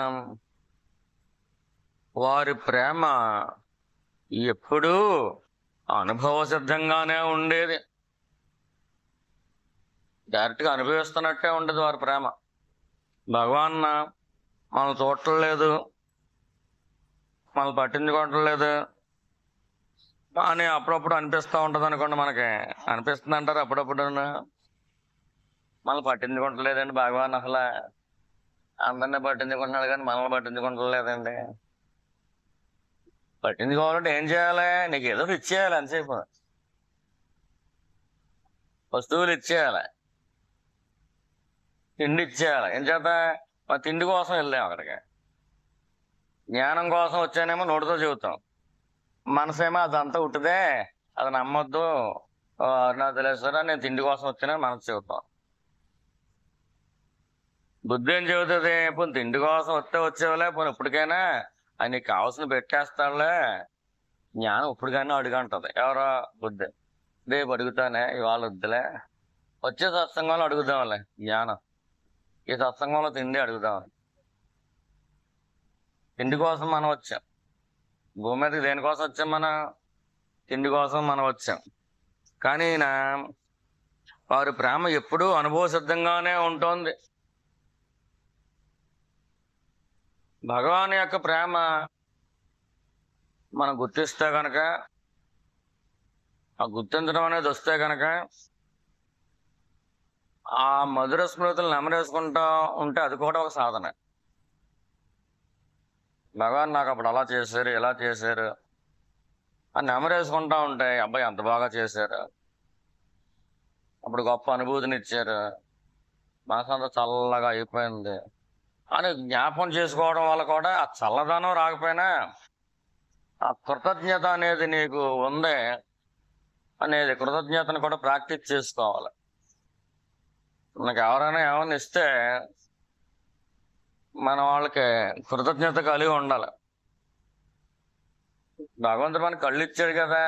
వారి ప్రేమ ఎప్పుడూ అనుభవ సిద్ధంగానే ఉండేది. డైరెక్ట్గా అనుభవిస్తున్నట్టే ఉండేది వారి ప్రేమ. భగవాన్ మనం చూడలేదు, మనం పట్టించుకోవట్లేదు అని అప్పుడప్పుడు అనిపిస్తూ ఉంటుంది అనుకోండి. మనకి అనిపిస్తుంది అంటారు అప్పుడప్పుడు. మనం పట్టించుకోవట్లేదండి భగవాన్, అసలు అందరినీ పట్టించుకుంటున్నాడు కానీ మనల్ని పట్టించుకోవట్లేదండి. పట్టించుకోవాలంటే ఏం చేయాలి? నీకు ఏదో ఇచ్చేయాలి. అంతసేపు వస్తువులు ఇచ్చేయాలి, తిండి ఇచ్చేయాలి. ఏం చేత? మా తిండి కోసం వెళ్ళాం అక్కడికి. జ్ఞానం కోసం వచ్చానేమో నోటితో చెబుతాం, మనసేమో అదంతా ఉట్టిదే, అది నమ్మొద్దు, అరుణాచలేశ్వర నేను తిండి కోసం వచ్చానని మనసు చెబుతాం. బుద్ధి ఏం చెబుతుంది? పోనీ తిండి కోసం వచ్చేవాళ్ళే, పోనీ ఇప్పటికైనా అది నీకు కావాల్సిన పెట్టేస్తాడులే, జ్ఞానం ఇప్పటికైనా అడుగంటది. ఎవరో? బుద్ధి. రేపు అడుగుతానే, ఇవాళ వద్దులే, వచ్చే సత్సంగంలో అడుగుదాంలే జ్ఞానం. ఈ సత్సంగంలో తిండి అడుగుదాం. తిండి కోసం మనం వచ్చాం భూమి మీదకి. దేనికోసం వచ్చాం మనం? తిండి కోసం మనం వచ్చాం. కానీ వారి ప్రేమ ఎప్పుడూ అనుభవ సిద్ధంగానే ఉంటుంది. భగవాన్ యొక్క ప్రేమ మనం గుర్తిస్తే కనుక, ఆ గుర్తించడం అనేది వస్తే కనుక, ఆ మధుర స్మృతులు నెమరేసుకుంటా ఉంటే అది కూడా ఒక సాధన. భగవాన్ నాకు అప్పుడు అలా చేశారు, ఇలా చేశారు అని నెమరేసుకుంటా ఉంటే, అబ్బాయి ఎంత బాగా చేశారు, అప్పుడు గొప్ప అనుభూతిని ఇచ్చారు, మనసంతా చల్లగా అయిపోయింది అని జ్ఞాపకం చేసుకోవడం వల్ల కూడా ఆ చల్లదనం రాకపోయినా ఆ కృతజ్ఞత అనేది నీకు ఉంది అనేది, కృతజ్ఞతను కూడా ప్రాక్టీస్ చేసుకోవాలి. నాకు ఎవరైనా ఏమైనా ఇస్తే మన వాళ్ళకి కృతజ్ఞత కలిగి ఉండాలి. భగవంతుడు మనకి కళ్ళు ఇచ్చాడు కదా,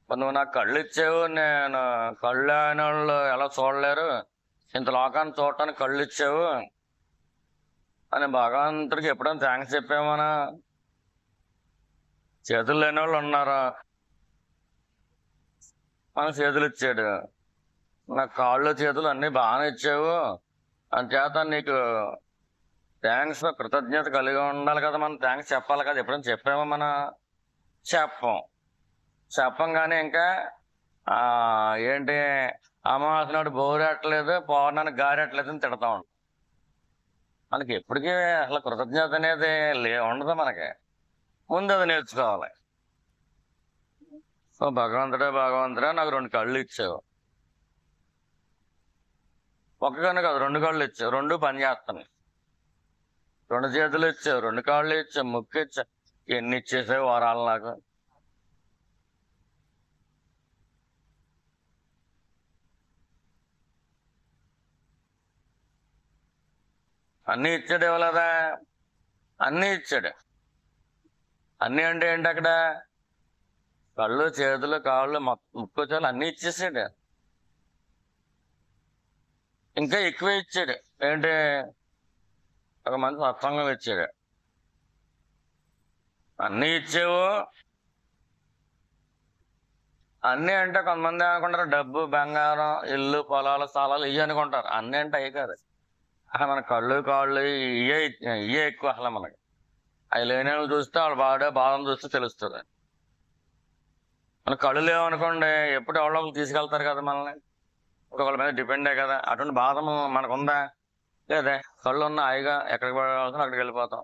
నువ్వు నాకు కళ్ళు ఇచ్చావు, నేను కళ్ళు అయిన వాళ్ళు ఎలా చూడలేరు, ఇంత లోకాన్ని చూడటానికి కళ్ళు ఇచ్చావు అని భగవంతుడికి ఎప్పుడైనా థ్యాంక్స్ చెప్పామనా? చేతులు లేని వాళ్ళు ఉన్నారు, మన చేతులు ఇచ్చాడు. నాకు కాళ్ళు చేతులు అన్నీ బాగానే ఇచ్చావు, అంచేత నీకు థ్యాంక్స్, కృతజ్ఞత కలిగి ఉండాలి కదా, మనం థ్యాంక్స్ చెప్పాలి కదా. ఎప్పుడైనా చెప్పామో మనం? చెప్పంగానే ఇంకా ఏంటి, అమావాస్య నాడు బోరెట్టలేదు, పౌర్ణానికి గారెట్టలేదు అని తిడతా ఉంటాం. మనకి ఎప్పటికీ అసలు కృతజ్ఞత అనేది ఉండదు మనకి. ముందు అది నేర్చుకోవాలి. సో భగవంతుడే నాకు 2 కళ్ళు ఇచ్చావు, ఒక కన్ను కాదు 2 కళ్ళు ఇచ్చావు, 2 పని చేస్తున్నాయి. 2 చేతులు ఇచ్చావు, 2 కాళ్ళు ఇచ్చావు, ముక్కు ఇచ్చావు, ఎన్ని ఇచ్చేసావు వరాలు నాకు. అన్నీ ఇచ్చాడు, ఇవ్వలేదా? అన్నీ ఇచ్చాడు. అన్నీ అంటే ఏంటి? అక్కడ కళ్ళు, చేతులు, కాళ్ళు, ముక్కు, చాలు అన్నీ ఇచ్చేసాడు. ఇంకా ఎక్కువ ఇచ్చాడు. ఏంటి? ఒక మంచి సత్సంగం ఇచ్చాడు. అన్నీ ఇచ్చావు, అన్నీ అంటే కొంతమంది అనుకుంటారు డబ్బు, బంగారం, ఇల్లు, పొలాలు, స్థలాలు ఇవి అనుకుంటారు. అన్నీ అంటే అవి కాదు. అసలు మన కళ్ళు, కాళ్ళు ఇవే ఇవే ఎక్కువ అసలు మనకి. అవి లేని వాళ్ళు చూస్తే వాళ్ళ బాధను చూస్తే తెలుస్తుంది. మన కళ్ళు లేవనుకోండి ఎప్పుడు ఎవరో ఒకరు తీసుకెళ్తారు కదా మనల్ని. ఇంకొకళ్ళ మీద డిపెండే కదా. అటువంటి బాధ మనకుందా? లేదే. కళ్ళు ఉన్న హాయిగా ఎక్కడికి వెళ్ళాల్సిన అక్కడికి వెళ్ళిపోతాం.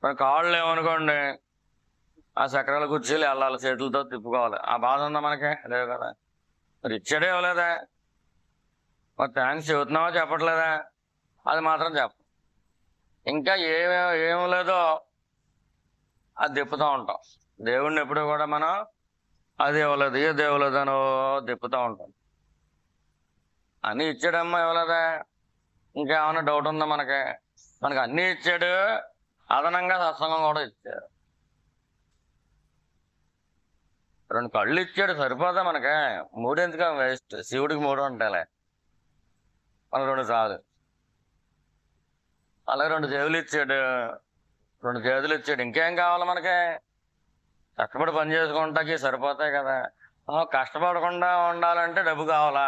మరి కాళ్ళు లేవనుకోండి ఆ చక్రాల కుర్చీలు వెళ్ళాలి, చేతులతో తిప్పుకోవాలి. ఆ బాధ ఉందా మనకి? లేవు కదా. మరి ఇచ్చాడే ఇవ్వలేదా? మరి థ్యాంక్స్ చెబుతున్నావా చెప్పట్లేదా? అది మాత్రం చెప్ప. ఇంకా ఏం లేదో అది తిప్పుతూ ఉంటాం. దేవుణ్ణి ఎప్పుడు కూడా మనం అది ఇవ్వలేదు, ఇది ఇవ్వలేదు అని తిప్పుతూ ఉంటాం. అన్నీ ఇచ్చాడమ్మా ఇవ్వలేదా? ఇంకేమన్నా డౌట్ ఉందా మనకి? మనకి అన్నీ ఇచ్చాడు, అదనంగా సత్సంగం కూడా ఇచ్చాడు. 2 కళ్ళు ఇచ్చాడు సరిపోదా మనకి? 3 ఎందుకు వేస్ట్? శివుడికి 3 ఉంటాయిలే, మనకు 2 చాలు. అలాగే 2 చెవులు ఇచ్చాడు, 2 చేతులు ఇచ్చాడు. ఇంకేం కావాలి మనకి? కష్టపడి పని చేసుకుంటాకి సరిపోతాయి కదా. కష్టపడకుండా ఉండాలంటే డబ్బు కావాలా?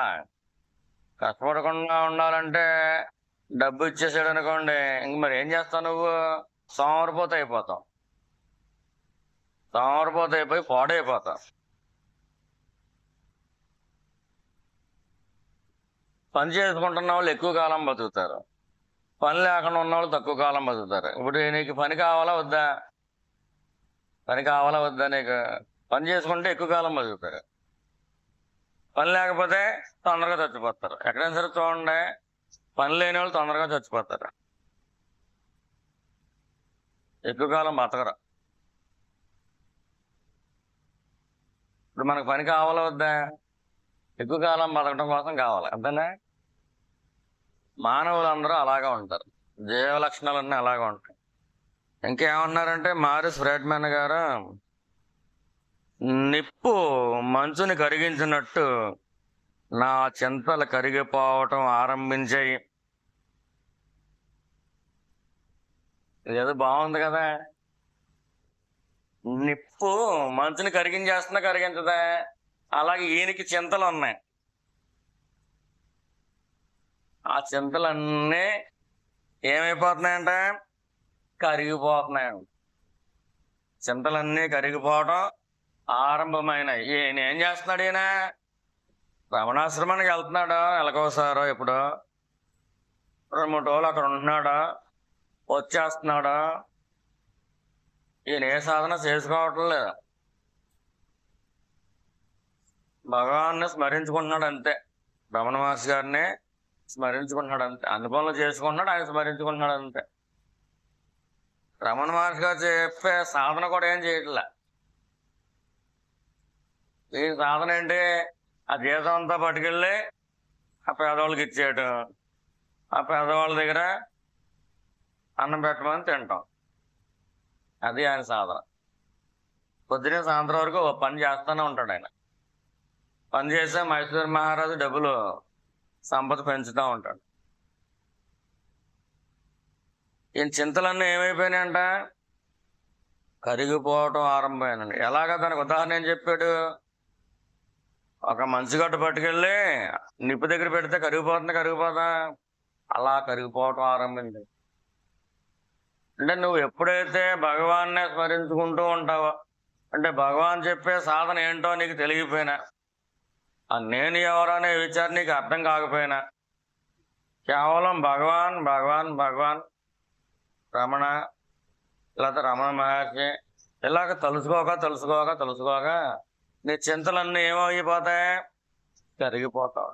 కష్టపడకుండా ఉండాలంటే డబ్బు ఇచ్చేసాడు అనుకోండి, ఇంక మరి ఏం చేస్తావు నువ్వు? సోమరిపోతే అయిపోతావు. సోమరిపోతే అయిపోయి పాడైపోతావు. పని చేసుకుంటున్న వాళ్ళు ఎక్కువ కాలం బతుకుతారు, పని లేకుండా ఉన్న వాళ్ళు తక్కువ కాలం బతుకుతారు. ఇప్పుడు నీకు పని కావాలా వద్దా? పని కావాలా వద్దా నీకు? పని చేసుకుంటే ఎక్కువ కాలం బతుకుతారు, పని లేకపోతే తొందరగా చచ్చిపోతారు. ఎక్కడైనా సరే చూడండి, పని లేని వాళ్ళు తొందరగా చచ్చిపోతారు, ఎక్కువ కాలం బతకరు. ఇప్పుడు మనకు పని కావాలా వద్దా? ఎక్కువ కాలం బతకడం కోసం కావాలి, అంతేనా? మానవులందరూ అలాగా ఉంటారు, జీవ లక్షణాలన్నీ అలాగా ఉంటాయి. ఇంకేమన్నారంటే మారిస్ ఫ్రెడ్మన్ గారు, నిప్పు మంచుని కరిగించినట్టు నా చింతలు కరిగిపోవటం ఆరంభించాయి. ఇదేదో బాగుంది కదా. నిప్పు మంచుని కరిగించేస్తున్నా కరిగించదా? అలాగే ఈయనకి చింతలు ఉన్నాయి. ఆ చింతలన్నీ ఏమైపోతున్నాయంట? కరిగిపోతున్నాయంట. చింతలన్నీ కరిగిపోవడం ఆరంభమైనాయి. ఈయన ఏం చేస్తున్నాడు? ఈయన రమణాశ్రమానికి వెళ్తున్నాడు, నెలకోసారో ఎప్పుడో 2-3 రోజులు అక్కడ ఉంటున్నాడు, వచ్చేస్తున్నాడు. ఈయన ఏ సాధన చేసుకోవటం లేదు, భగవాన్ని స్మరించుకుంటున్నాడు అంతే. రమణ మహర్షి గారిని స్మరించుకుంటున్నాడు అంతే. అన్ని పనులు చేసుకుంటున్నాడు, ఆయన స్మరించుకుంటున్నాడు అంతే. రమణ మహర్షి గారు చెప్పే సాధన కూడా ఏం చేయట్లే. ఈ సాధన ఏంటి? ఆ జీతం అంతా పట్టుకెళ్ళి ఆ పేదవాళ్ళకి ఇచ్చేయటం, ఆ పేదవాళ్ళ దగ్గర అన్నం పెట్టమని తింటాం, అది ఆయన సాధన. పొద్దునే సాయంత్రం వరకు ఓ పని చేస్తూనే ఉంటాడు ఆయన. పని చేస్తే మైసూర్ మహారాజు డబ్బులు సంపద పెంచుతూ ఉంటాడు. ఈయన చింతలన్నీ ఏమైపోయినాయంట? కరిగిపోవటం ఆరంభమైనండి. ఎలాగ? దానికి ఉదాహరణ ఏం చెప్పాడు? ఒక మంచుగడ్డ పట్టుకెళ్ళి నిప్పు దగ్గర పెడితే కరిగిపోదా? అలా కరిగిపోవటం ఆరంభింది. అంటే నువ్వు ఎప్పుడైతే భగవాన్నే స్మరించుకుంటూ ఉంటావో, అంటే భగవాన్ చెప్పే సాధన ఏంటో నీకు తెలియపోయినా, ఆ నేను ఎవరనే విచారం నీకు అర్థం కాకపోయినా, కేవలం భగవాన్ భగవాన్ భగవాన్ రమణ లేకపోతే రమణ మహర్షి ఇలాగ తలుసుకోక నీ చింతలన్నీ ఏమైపోతాయి? కరిగిపోతావు.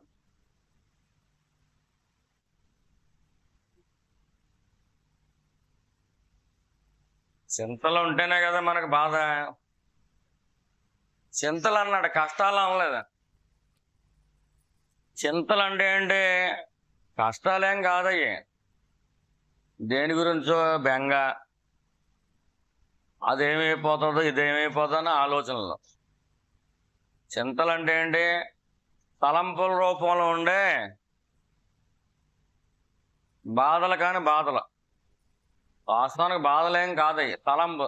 చింతలు ఉంటేనే కదా మనకు బాధ. చింతలు అన్నాడు, కష్టాలు అనలేదు. చింతలు అంటే ఏంటి? కష్టాలేం కాదయ్యి, దేని గురించో బెంగ, అదేమైపోతుందో ఇదేమైపోతుందో అని ఆలోచనలు. చింతలు అంటే ఏంటి? తలంపుల రూపంలో ఉండే బాధలు. కాని బాధలు వాస్తవానికి బాధలేం కాదయ్యి, తలంపు.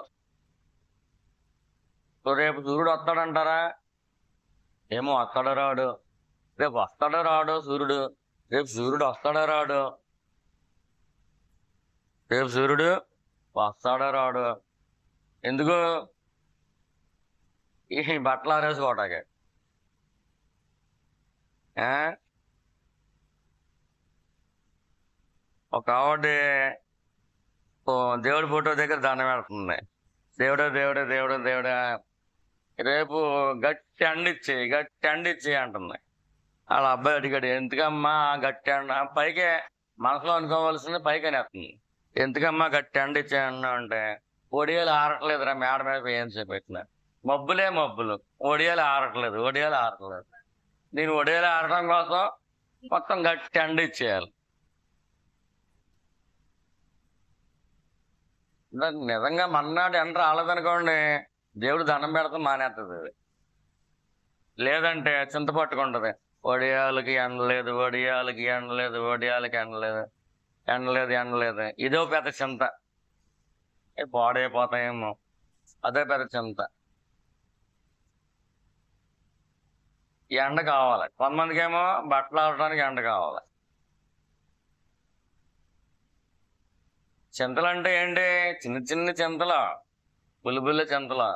రేపు సూర్యుడు వస్తాడంటారా? ఏమో వస్తాడో రాడు, రేపు వస్తాడో రాడో సూర్యుడు, రేపు సూర్యుడు వస్తాడో రాడు, రేపు సూర్యుడు వస్తాడో రాడు. ఎందుకు? ఈ బట్టలు ఆరేసుకోవటానికి. ఆ? ఒక ఆవిడ దేవుడి ఫోటో దగ్గర దండం పెడుతుంది. దేవుడా దేవుడా దేవుడా దేవుడా, రేపు గట్టి అండిచ్చి అంటుంది. వాళ్ళ అబ్బాయి అడిగాడు, ఎందుకమ్మా గట్టి అండ, పైకే మనసులో అనుకోవాల్సింది పైకి అనేస్తుంది. ఎందుకమ్మా గట్టి అండిచ్చి అన్నా అంటే, ఒడియాలు ఆరట్లేదురా మేడ మీద ఏం చెప్పిన, మబ్బులు, ఒడియాలు ఆరట్లేదు. నేను ఒడియాలు ఆరడం కోసం మొత్తం గట్టి అండిచ్చేయాలి. నిజంగా మన్నాడు ఎండ రాలేదనుకోండి, దేవుడు దండం పెడతాం మానేస్తుంది. లేదంటే చింత పట్టుకుంటది, ఒడియాలకి ఎండలేదు, ఎండలేదు. ఇదో పెద్ద చింత, పాడైపోతాయేమో, అదే పెద్ద చింత. ఎండ కావాలి, కొంతమందికి ఏమో బట్టలు ఆడటానికి ఎండ కావాలి. చింతలు అంటే ఏంటి? చిన్న చింతలు, బుల్లిబుల్ల చింతలు.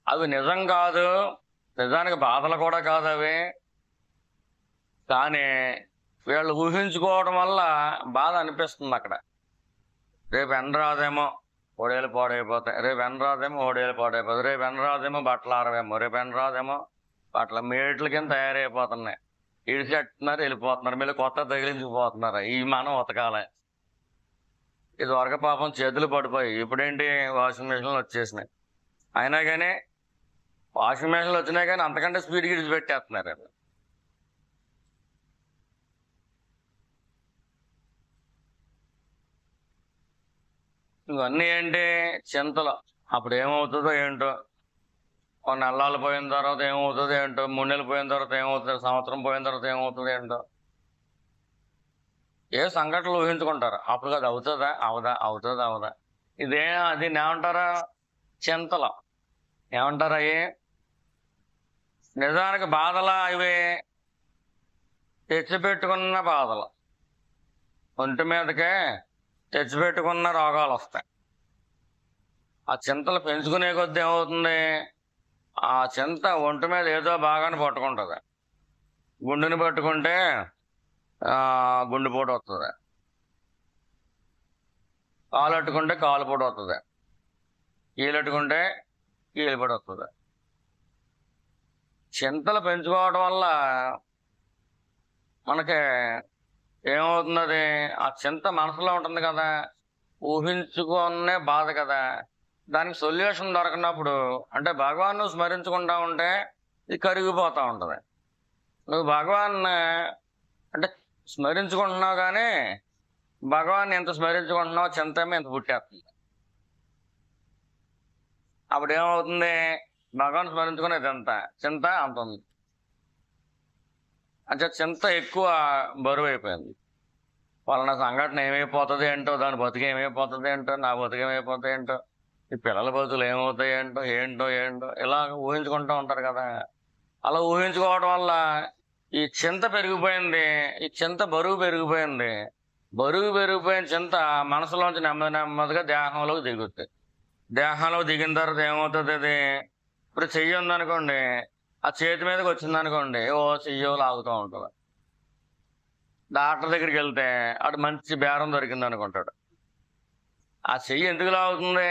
అవి నిజం కాదు, నిజానికి బాధలు కూడా కాదు అవి. కానీ వీళ్ళు ఊహించుకోవడం వల్ల బాధ అనిపిస్తుంది అక్కడ. రేపు ఎండ రాదేమో ఒడియాలు పాడైపోతాయి, రేపు ఎండ రాదేమో బట్టలు ఆరవేమో, రేపు ఎండ రాదేమో బట్టలు మేట్ల కింద తయారైపోతున్నాయి. ఇడిచెట్టున్నారు, వెళ్ళిపోతున్నారు, మళ్ళీ కొత్త తగిలించిపోతున్నారు. ఈ మనం ఉతకాలి. ఇది వరకు పాపం చేతులు పడిపోయి, ఇప్పుడేంటి వాషింగ్ మిషన్లు వచ్చేసినాయి. అయినా కానీ వాషింగ్ మిషన్లు వచ్చినాయి కానీ అంతకంటే స్పీడ్గా ఇడిచిపెట్టేస్తున్నారు. ఇవన్నీ ఏంటి? చింతలు. అప్పుడు ఏమవుతుందో ఏంటో, కొన్ని నెలలు పోయిన తర్వాత ఏమవుతుందో ఏంటో, 3 నెలలు పోయిన తర్వాత ఏమవుతుంది, సంవత్సరం పోయిన తర్వాత ఏమవుతుంది ఏంటో, ఏ సంఘటనలు ఊహించుకుంటారు. అప్పుడు అది అవుతుందా అవదా. దీన్ని ఏమంటారా? చింతలు. ఏమంటారు అవి? నిజానికి బాధలా ఇవి? తెచ్చిపెట్టుకున్న బాధలు, ఒంటి మీదకే తెచ్చిపెట్టుకున్న రోగాలు వస్తాయి. ఆ చింతలు పెంచుకునే కొద్దీ ఏమవుతుంది, ఆ చింత ఒంటి మీద ఏదో బాగానే పట్టుకుంటుంది. గుండెని పట్టుకుంటే గుండెపోటు వస్తుంది, కాలు అట్టుకుంటే కాలుపోటు వస్తుంది, కీలట్టుకుంటే కీలుపోటు వస్తుంది. చింతలు పెంచుకోవడం వల్ల మనకి ఏమవుతున్నది, ఆ చింత మనసులో ఉంటుంది కదా, ఊహించుకునే బాధ కదా. దానికి సొల్యూషన్ దొరకనప్పుడు, అంటే భగవాన్ నువ్వు స్మరించుకుంటా ఉంటే ఇది కరిగిపోతూ ఉంటుంది. నువ్వు భగవాన్ అంటే స్మరించుకుంటున్నావు, కానీ భగవాన్ ఎంత స్మరించుకుంటున్నావు చింతమే ఎంత పుట్టేస్తుంది. అప్పుడు ఏమవుతుంది, భగవాన్ స్మరించుకునేది ఎంత, చింత అంత ఉంది. అంటే చింత ఎక్కువ బరువు అయిపోయింది. వాళ్ళ సంఘటన ఏమైపోతుంది ఏంటో, దాని బతుకు ఏమైపోతుంది ఏంటో, నా బతుకు ఏమైపోతాయి ఏంటో, ఈ పిల్లల బతుకులు ఏమవుతాయి ఏంటో ఇలా ఊహించుకుంటూ ఉంటారు కదా. అలా ఊహించుకోవడం వల్ల ఈ చింత పెరిగిపోయింది, ఈ చింత బరువు పెరిగిపోయింది. బరువు పెరిగిపోయిన చింత మనసులోంచి నెమ్మదిగా దేహంలోకి దిగుతుంది. దేహంలో దిగిన తర్వాత ఏమవుతుంది, అది ఇప్పుడు చెయ్యి ఉందనుకోండి, ఆ చేతి మీదకి వచ్చిందనుకోండి, చెయ్యో లాగుతూ ఉంటుంది. డాక్టర్ దగ్గరికి వెళ్తే అటు మంచి బేరం దొరికింది అనుకుంటాడు. ఆ చెయ్యి ఎందుకు లాగుతుంది,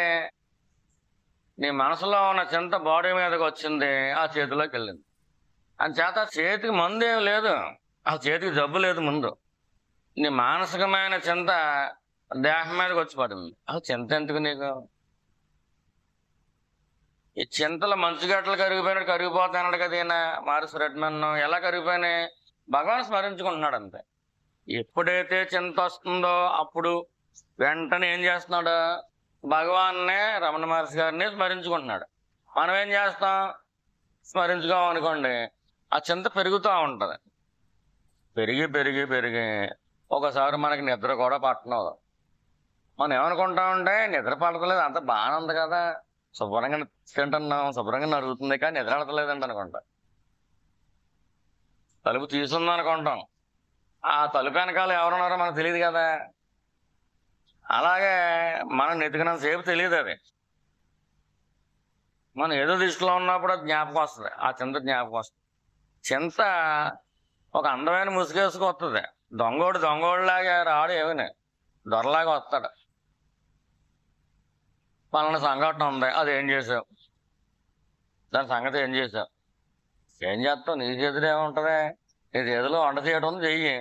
నీ మనసులో ఉన్న చింత బాడీ మీదకి వచ్చింది, ఆ చేతిలోకి వెళ్ళింది. అంచేత చేతికి మందు ఏం లేదు, ఆ చేతికి జబ్బు లేదు. ముందు నీ మానసికమైన చింత దేహం మీదకి వచ్చి పడింది. ఆ చింత ఎందుకు నీకు? ఈ చింతలు మంచుగడ్డలు కరిగిపోతాయన్నాడు కదా ఈయన మారిస్ రెడ్మన్. ఎలా కరిగిపోయినాయి? భగవాన్ స్మరించుకుంటున్నాడు అంతే. ఎప్పుడైతే చింత వస్తుందో అప్పుడు వెంటనే ఏం చేస్తున్నాడు, భగవాన్నే, రమణ మహర్షి గారిని స్మరించుకుంటున్నాడు. మనం ఏం చేస్తాం, స్మరించుకోమనుకోండి, ఆ చింత పెరుగుతూ ఉంటుంది. పెరిగి ఒకసారి మనకి నిద్ర కూడా పట్టనదు. మనం ఏమనుకుంటామంటే, నిద్ర పడతలేదు, అంత బాగానే ఉంది కదా, శుభ్రంగా తింటున్నాం, శుభ్రంగా నరుగుతుంది, కానీ నిద్రడతలేదండి అనుకుంటా. తలుపు తీసుంది అనుకుంటాం, ఆ తలుపు వెనకాల ఎవరున్నారో మనకు తెలియదు కదా. అలాగే మనం నెతికినంత సేపు తెలియదు అది. మనం ఏదో దృష్టిలో ఉన్నప్పుడు అది జ్ఞాపకం వస్తుంది, ఆ చింత జ్ఞాపకం వస్తుంది. చింత ఒక అందమైన ముసుగేసుకు వస్తుంది. దొంగోడిలాగా రాడు, ఏమని దొరలాగా వస్తాడు. పలానా సంఘటన ఉంది, అది ఏం చేసావు, దాని సంగతి ఏం చేసావు, ఏం చేస్తావు, నీ చేతిలో ఏముంటుంది, నీ చేతిలో వంట చేయడం చెయ్యి,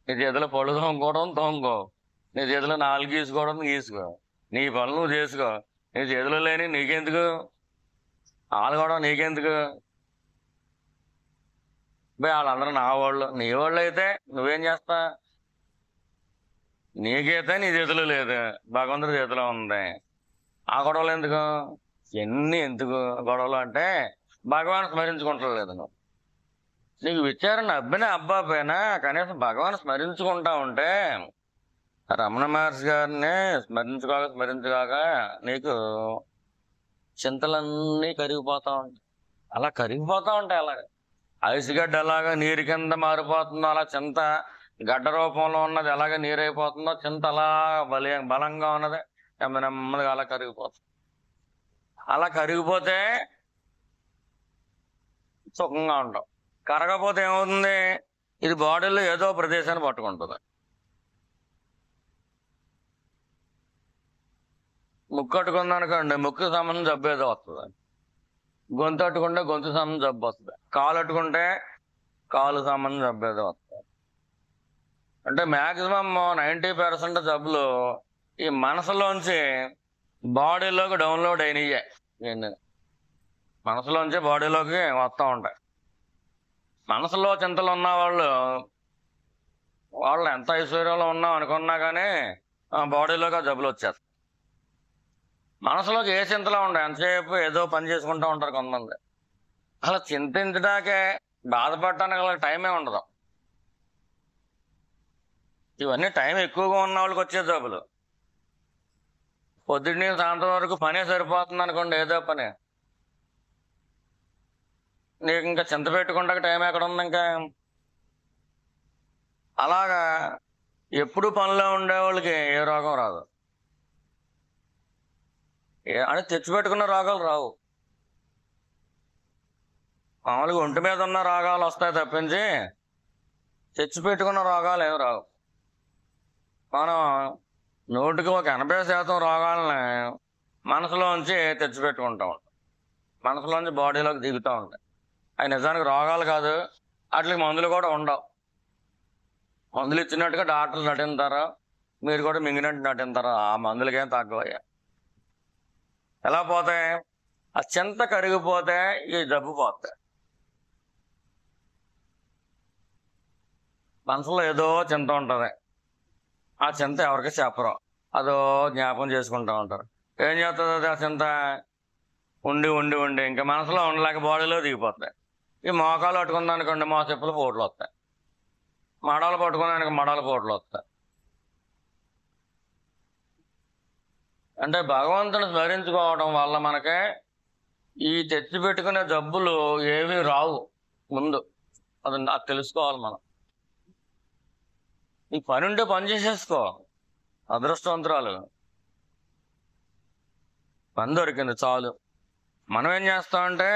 నీ చేతిలో పళ్ళు తోముకోవడం తోముకో, నీ చేతిలో నాలుగు గీసుకోవడం గీసుకో, నీ పనులు నువ్వు చేసుకో. నీ చేతిలో లేని నీకెందుకు, ఆలుకోవడం నీకెందుకు. వాళ్ళందరూ నా వాళ్ళు, నీ వాళ్ళు అయితే నువ్వేం చేస్తా, నీకైతే నీ చేతిలో లేదు, భగవంతుడి చేతిలో ఉంది. ఆ గొడవలు ఎందుకు, ఎందుకు గొడవలు అంటే భగవాన్ స్మరించుకుంటలేదు నువ్వు. నీకు విచారణ అబ్బినా అబ్బాపోయినా కనీసం భగవాన్ స్మరించుకుంటా ఉంటే, రమణ మహర్షి గారిని స్మరించుకోక నీకు చింతలన్నీ కరిగిపోతా ఉంటాయి. అలా కరిగిపోతా ఉంటాయి. అలాగే ఐసుగడ్డ ఎలాగా నీరు కింద మారిపోతుందో, అలా చింత గడ్డ రూపంలో ఉన్నది ఎలాగ నీరైపోతుందో, చింత అలా బలంగా ఉన్నది నెమ్మదిగా అలా కరిగిపోతుంది. అలా కరిగిపోతే సుఖంగా ఉంటాం. కరగపోతే ఏమవుతుంది, ఇది బాడీలో ఏదో ప్రదేశాన్ని పట్టుకుంటుంది. ముక్కు అట్టుకుంది అనుకోండి, ముక్కు సంబంధం జబ్బు ఏదో వస్తుంది. గొంతు అట్టుకుంటే గొంతు సంబంధం జబ్బు వస్తుంది. కాలు అట్టుకుంటే కాలు సంబంధం జబ్బు ఏదో వస్తుంది. అంటే మ్యాక్సిమం 90% జబ్బులు ఈ మనసులోంచి బాడీలోకి డౌన్లోడ్ అయినాయే. మనసులోంచి బాడీలోకి వస్తూ ఉంటాయి. మనసులో చింతలు ఉన్న వాళ్ళు ఎంత ఐశ్వర్యంలో ఉన్నాం అనుకున్నా కానీ బాడీలోకి ఆ జబ్బులు వచ్చేస్తాయి. మనసులోకి ఏ చింతలో ఉంటాయి, ఎంతసేపు ఏదో పని చేసుకుంటూ ఉంటారు కొంతమంది. అలా చింతించడాకే, బాధపడటానికి అలా టైమే ఉండదు. ఇవన్నీ టైం ఎక్కువగా ఉన్న వాళ్ళకి వచ్చే జబ్బులు. పొద్దున్న సాయంత్రం వరకు పనే సరిపోతుంది అనుకోండి, ఏదో పని, నీకు ఇంకా చింత పెట్టుకుంటా టైం ఎక్కడ ఉంది ఇంకా. అలాగా ఎప్పుడు పనిలో ఉండే వాళ్ళకి ఏ రోగం రాదు, అని తెచ్చిపెట్టుకున్న రోగాలు రావు. మామూలుగా ఒంటి మీద ఉన్న రోగాలు వస్తాయి తప్పించి తెచ్చిపెట్టుకున్న రోగాలు ఏమి రావు. మనం 100% రోగాలని మనసులోంచి తెచ్చిపెట్టుకుంటూ ఉంటాం, మనసులోంచి బాడీలోకి దిగుతూ ఉంటాయి. అవి నిజానికి రోగాలు కాదు, వాటికి మందులు కూడా ఉండవు. మందులు ఇచ్చినట్టుగా డాక్టర్లు నటింతారు, మీరు కూడా మింగినట్టు నటింతారు. ఆ మందులకేం తగ్గవయ్యా. ఎలా పోతాయి, ఆ చింత కరిగిపోతే ఈ జబ్బు పోతాయి. మనసులో ఏదో చింత ఉంటుంది, ఆ చింత ఎవరికి చెప్పరు, అదో జ్ఞాపకం చేసుకుంటూ ఉంటారు. ఏం చేస్తుంది అది, ఆ చింత ఉండి ఉండి ఉండి ఇంకా మనసులో ఉండలేక బాడీలో దిగిపోతాయి. ఈ మోకాలు పట్టుకుందానుకోండి, మోచెప్పులు పోట్లు వస్తాయి. మడాలు పట్టుకున్నానికి మడాల పోట్లు వస్తాయి. అంటే భగవంతుని స్మరించుకోవడం వల్ల మనకి ఈ తెచ్చిపెట్టుకునే జబ్బులు ఏవి రావు. ముందు అది తెలుసుకోవాలి మనం. ఈ పని ఉంటే పని చేసేసుకో, అదృష్టవంతురాలు, పని దొరికింది చాలు. మనం ఏం చేస్తామంటే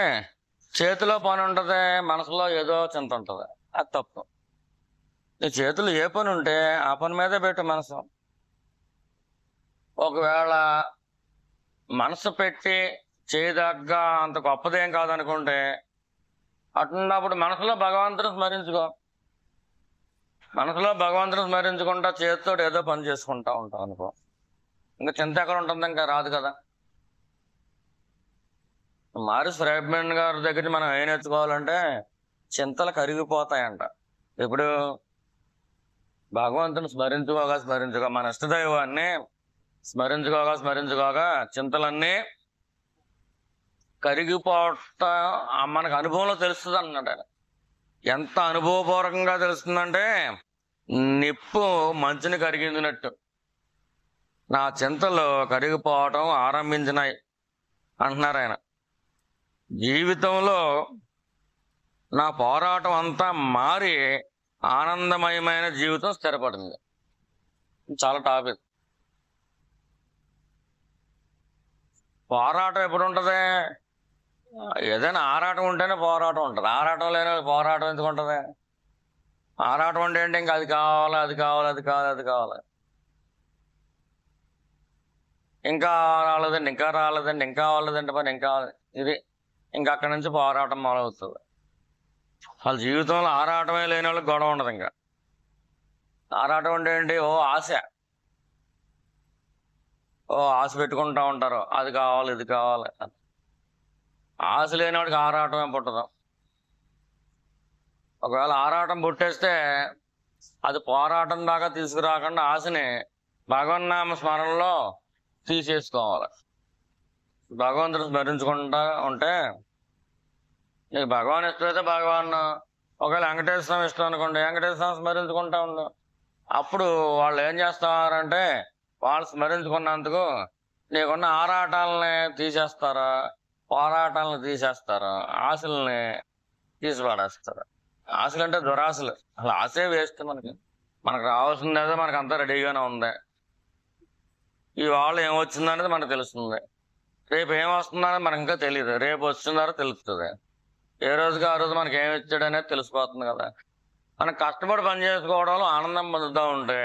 చేతిలో పని ఉంటుంది, మనసులో ఏదో చింత ఉంటుంది. అది తప్పు. నీ చేతులు ఏ పని ఉంటే ఆ పని మీదే పెట్టు మనసు. ఒకవేళ మనసు పెట్టి చేయదగ్గ అంత గొప్పదేం కాదనుకుంటే అటున్నప్పుడు మనసులో భగవంతుని స్మరించుకో. మనసులో భగవంతుని స్మరించుకుంటా చేతితో ఏదో పని చేసుకుంటా ఉంటాం అనుకో, ఇంకా చింత ఎక్కడ ఉంటుంది, ఇంకా రాదు కదా. మారిస్ రైబ్మన్ గారి దగ్గర మనం ఏం నేర్చుకోవాలంటే చింతలు కరిగిపోతాయంట. ఇప్పుడు భగవంతుని స్మరించుకోగా మన ఇష్టదైవాన్ని స్మరించుకోగా చింతలన్నీ కరిగిపోట మనకు అనుభవంలో తెలుస్తుంది అన్నాడు ఆయన. ఎంత అనుభవపూర్వకంగా తెలుస్తుందంటే నిప్పు మంచుని కరిగిందినట్టు. నా చింతలు కరిగిపోవటం ఆరంభించినాయి అంటున్నారు ఆయన. జీవితంలో నా పోరాటం అంతా మారి ఆనందమయమైన జీవితం స్థిరపడింది. చాలా టాపిక్. పోరాటం ఎప్పుడు ఉంటుంది? ఏదైనా ఆరాటం ఉంటేనే పోరాటం ఉంటుంది. ఆరాటం లేని పోరాటం ఎందుకు ఉంటుంది? ఆరాటం అంటే ఏంటి? ఇంకా అది కావాలి, అది కావాలి, అది కావాలి, అది కావాలి, ఇంకా రాలేదండి, ఇంకా రాలేదండి, ఇంకా రాలేదండి, పని ఇంకా ఇది. ఇంకా అక్కడి నుంచి పోరాటం మొదలవుతుంది. వాళ్ళ జీవితంలో ఆరాటమే లేని వాళ్ళకి గొడవ ఉండదు. ఇంకా ఆరాటం అంటే ఏంటి? ఆశ పెట్టుకుంటా ఉంటారు, అది కావాలి, ఇది కావాలి. ఆశ లేనివాడికి ఆరాటమే పుట్టదు. ఒకవేళ ఆరాటం పుట్టేస్తే అది పోరాటం దాకా తీసుకురాకుండా ఆశని భగవన్నామ స్మరణలో తీసేసుకోవాలి. భగవంతుడు స్మరించుకుంటా ఉంటే నీకు భగవాన్ ఇష్టమైతే భగవాన్, ఒకవేళ వెంకటేశ్వర స్వామి ఇష్టం అనుకోండి, వెంకటేశ్వర స్వామి స్మరించుకుంటా ఉండు. అప్పుడు వాళ్ళు ఏం చేస్తారంటే వాళ్ళు స్మరించుకున్నందుకు నీకున్న ఆరాటాలని తీసేస్తారు, పోరాటాలను తీసేస్తారు, ఆశల్ని తీసిపడేస్తారు. ఆశలు అంటే దురాశలు. అసలు ఆశే వేస్ట్. మనకు రావాల్సింది ఏదో మనకు అంతా రెడీగానే ఉంది. ఇవాళ ఏమొచ్చిందనేది మనకు తెలుస్తుంది, రేపు ఏమొస్తుందనేది మనకు ఇంకా తెలియదు. రేపు వచ్చిందారో తెలుస్తుంది. ఏ రోజుకి ఆ రోజు మనకి ఏమి ఇచ్చాడు అనేది తెలిసిపోతుంది కదా. మనం కష్టపడి పని చేసుకోవడంలో ఆనందం పొందుతూ ఉంటే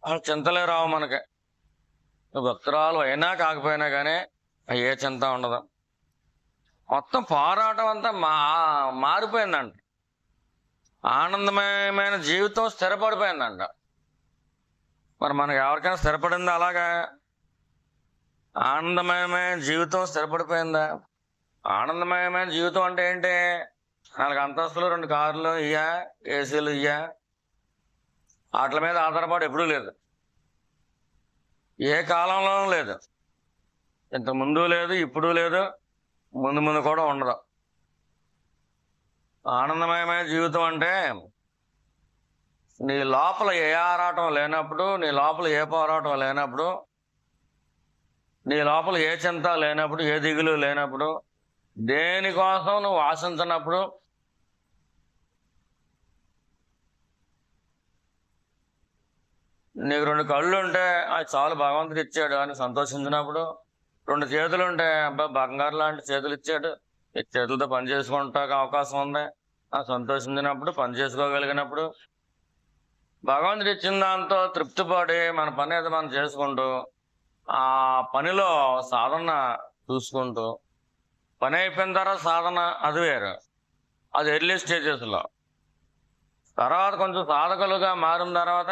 అసలు చింతలే రావు మనకి. భక్తురాలు అయినా కాకపోయినా కానీ ఏ చింత ఉండదు. మొత్తం పోరాటం అంతా మారిపోయిందంట. ఆనందమయమైన జీవితం స్థిరపడిపోయిందంట. మరి మనకు ఎవరికైనా స్థిరపడిందా? అలాగా ఆనందమయమైన జీవితం స్థిరపడిపోయిందా? ఆనందమయమైన జీవితం అంటే ఏంటి? 4 అంతస్తులు, 2 కార్లు ఇయ్యా, ఏసీలు ఇయ్యా, వాటి మీద ఆధారపడి ఎప్పుడూ లేదు. ఏ కాలంలోనూ లేదు. ఇంత ముందు లేదు, ఇప్పుడు లేదు, ముందు ముందు కూడా ఉండదు. ఆనందమయమైన జీవితం అంటే నీ లోపల ఏ ఆరాటం లేనప్పుడు, నీ లోపల ఏ పోరాటం లేనప్పుడు, నీ లోపల ఏ చింత లేనప్పుడు, ఏ దిగులు లేనప్పుడు, దేనికోసం నువ్వు ఆశించినప్పుడు, నీకు 2 కళ్ళు ఉంటే అది చాలు భగవంతుడు ఇచ్చాడు అని సంతోషించినప్పుడు, 2 చేతులు ఉంటే అబ్బా బంగారు లాంటి చేతులు ఇచ్చాడు, ఈ చేతులతో పని చేసుకుంటానికి అవకాశం ఉంది అని సంతోషించినప్పుడు, పని చేసుకోగలిగినప్పుడు, భగవంతుడు ఇచ్చిన దాంతో తృప్తిపడి మన పని అయితే మనం చేసుకుంటూ ఆ పనిలో సాధన చూసుకుంటూ, పని అయిపోయిన తర్వాత సాధన అది వేరు, అది ఎర్లీ స్టేజెస్లో. తర్వాత కొంచెం సాధకులుగా మారిన తర్వాత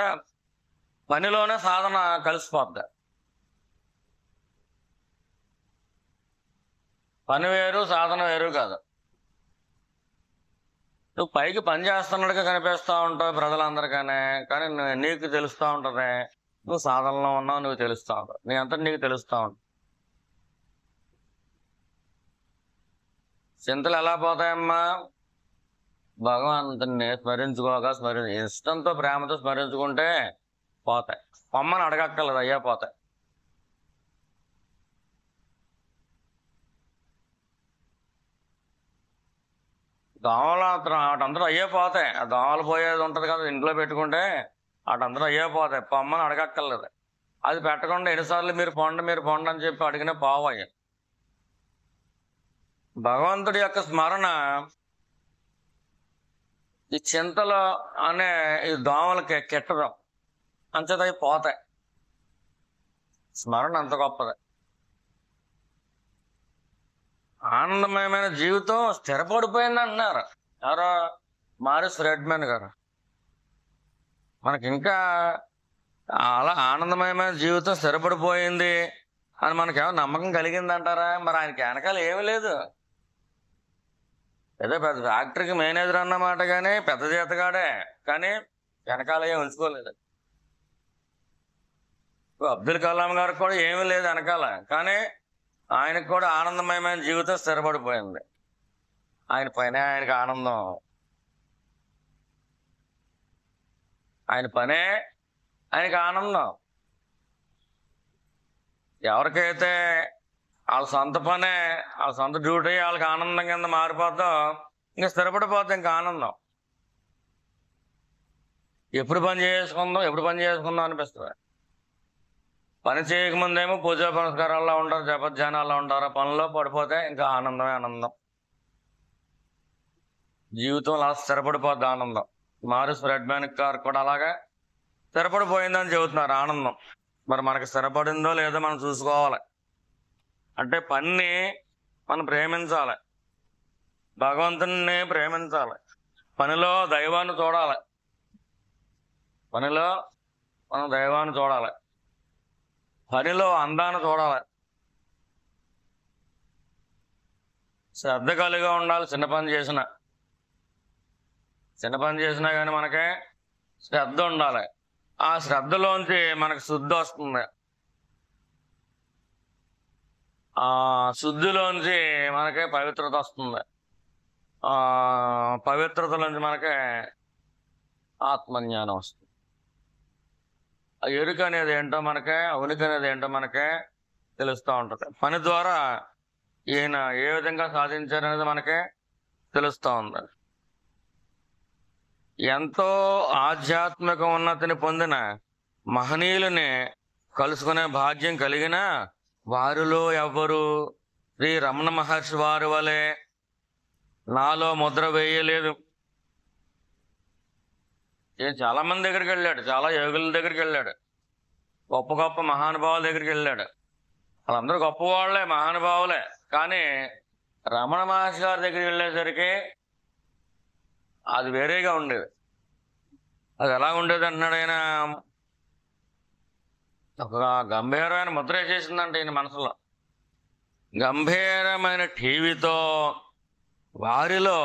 పనిలోనే సాధన కలిసిపోద్ది. పని వేరు, సాధన వేరు కాదు. నువ్వు పైకి పని చేస్తున్నట్టుగా కనిపిస్తూ ఉంటావు ప్రజలందరికనే, కానీ నీకు తెలుస్తూ ఉంటుంది నువ్వు సాధనలో ఉన్నావు, నువ్వు తెలుస్తూ ఉంటావు, నీ అంతా నీకు తెలుస్తూ ఉంటావు. చింతలు ఎలా పోతాయమ్మా? భగవంతుని ఇష్టంతో ప్రేమతో స్మరించుకుంటే పోతాయి. పొమ్మని అడగక్కర్లేదు, అయ్యా పోతాయి. దోమలు అటందరూ అయ్యే పోతాయి. ఆ దోమలు పోయేది ఉంటుంది కదా ఇంట్లో పెట్టుకుంటే, అటందరూ అయ్యే పోతాయి. పొమ్మని అడగక్కర్లేదు. అది పెట్టకుండా ఎన్నిసార్లు మీరు పొండి అని చెప్పి అడిగినా పోవయ్య. భగవంతుడి యొక్క స్మరణ ఈ చింతలు అనే ఈ దోమలకి కెట్టదు, అంచేత అవి పోతాయి. స్మరణ అంత గొప్పది. ఆనందమయమైన జీవితం స్థిరపడిపోయింది అంటున్నారు ఎవరో, మారిస్ రెడ్మన్ గారు. మనకి ఇంకా అలా ఆనందమయమైన జీవితం స్థిరపడిపోయింది అని మనకేమో నమ్మకం కలిగిందంటారా? మరి ఆయనకి వెనకాల ఏమీ లేదు. ఏదో పెద్ద ఫ్యాక్టరీకి మేనేజర్ అన్నమాట, కానీ పెద్ద జీతగాడే, కానీ వెనకాల ఏమి ఉంచుకోలేదు. అబ్దుల్ కలాం గారికి కూడా ఏమీ లేదు వెనకాల, కానీ ఆయనకు కూడా ఆనందమయమైన జీవితం స్థిరపడిపోయింది. ఆయన పైన ఆయనకి ఆనందం, ఆయన పనే ఆయనకి ఆనందం. ఎవరికైతే వాళ్ళ సొంత పనే, వాళ్ళ సొంత డ్యూటీ వాళ్ళకి ఆనందం కింద మారిపోద్దో ఇంకా స్థిరపడిపోద్ది ఇంకా ఆనందం. ఎప్పుడు పని చేసుకుందాం అనిపిస్తుంది. పని చేయకముందేమో పూజా పునస్కారాల్లో ఉంటారు, జపధ్యానాల్లో ఉంటారు. పనిలో పడిపోతే ఇంకా ఆనందమే ఆనందం. జీవితంలో అలా స్థిరపడిపోద్ది ఆనందం. మారిస్ ఫ్రెడ్మాన్ గారు కూడా అలాగే స్థిరపడిపోయిందని చెబుతున్నారు ఆనందం. మరి మనకి స్థిరపడిందో లేదో మనం చూసుకోవాలి. అంటే పనిని మనం ప్రేమించాలి, భగవంతుని ప్రేమించాలి, పనిలో దైవాన్ని చూడాలి. పనిలో మనం దైవాన్ని చూడాలి, పనిలో అందాన్ని చూడాలి, శ్రద్ధ కలిగి ఉండాలి. చిన్న పని చేసినా కానీ మనకి శ్రద్ధ ఉండాలి. ఆ శ్రద్ధలోంచి మనకు శుద్ధి వస్తుంది. ఆ శుద్ధిలోంచి మనకి పవిత్రత వస్తుంది. ఆ పవిత్రతలోంచి మనకి ఆత్మజ్ఞానం వస్తుంది. ఆ ఎరుక అనేది ఏంటో మనకే, ఉనికి అనేది ఏంటో మనకే తెలుస్తూ ఉంటుంది. పని ద్వారా ఈయన ఏ విధంగా సాధించారనేది మనకే తెలుస్తూ ఉంది. ఎంతో ఆధ్యాత్మిక ఉన్నతిని పొందిన మహనీయులని కలుసుకునే భాగ్యం కలిగిన వారిలో ఎవ్వరు శ్రీ రమణ మహర్షి వారి వలె నాలో ముద్ర వేయలేదు. చాలా మంది దగ్గరికి వెళ్ళాడు, చాలా యోగుల దగ్గరికి వెళ్ళాడు, గొప్ప గొప్ప మహానుభావుల దగ్గరికి వెళ్ళాడు. వాళ్ళందరూ గొప్పవాళ్లే, మహానుభావులే. కానీ రమణ మహర్షి గారి దగ్గరికి వెళ్ళేసరికి అది వేరేగా ఉండేది. అది ఎలా ఉండేది అంటున్నాడు ఆయన. ఒక గంభీరమైన ముద్ర వేసేసిందంటే ఈయన మనసులో. గంభీరమైన టీవీతో వారిలో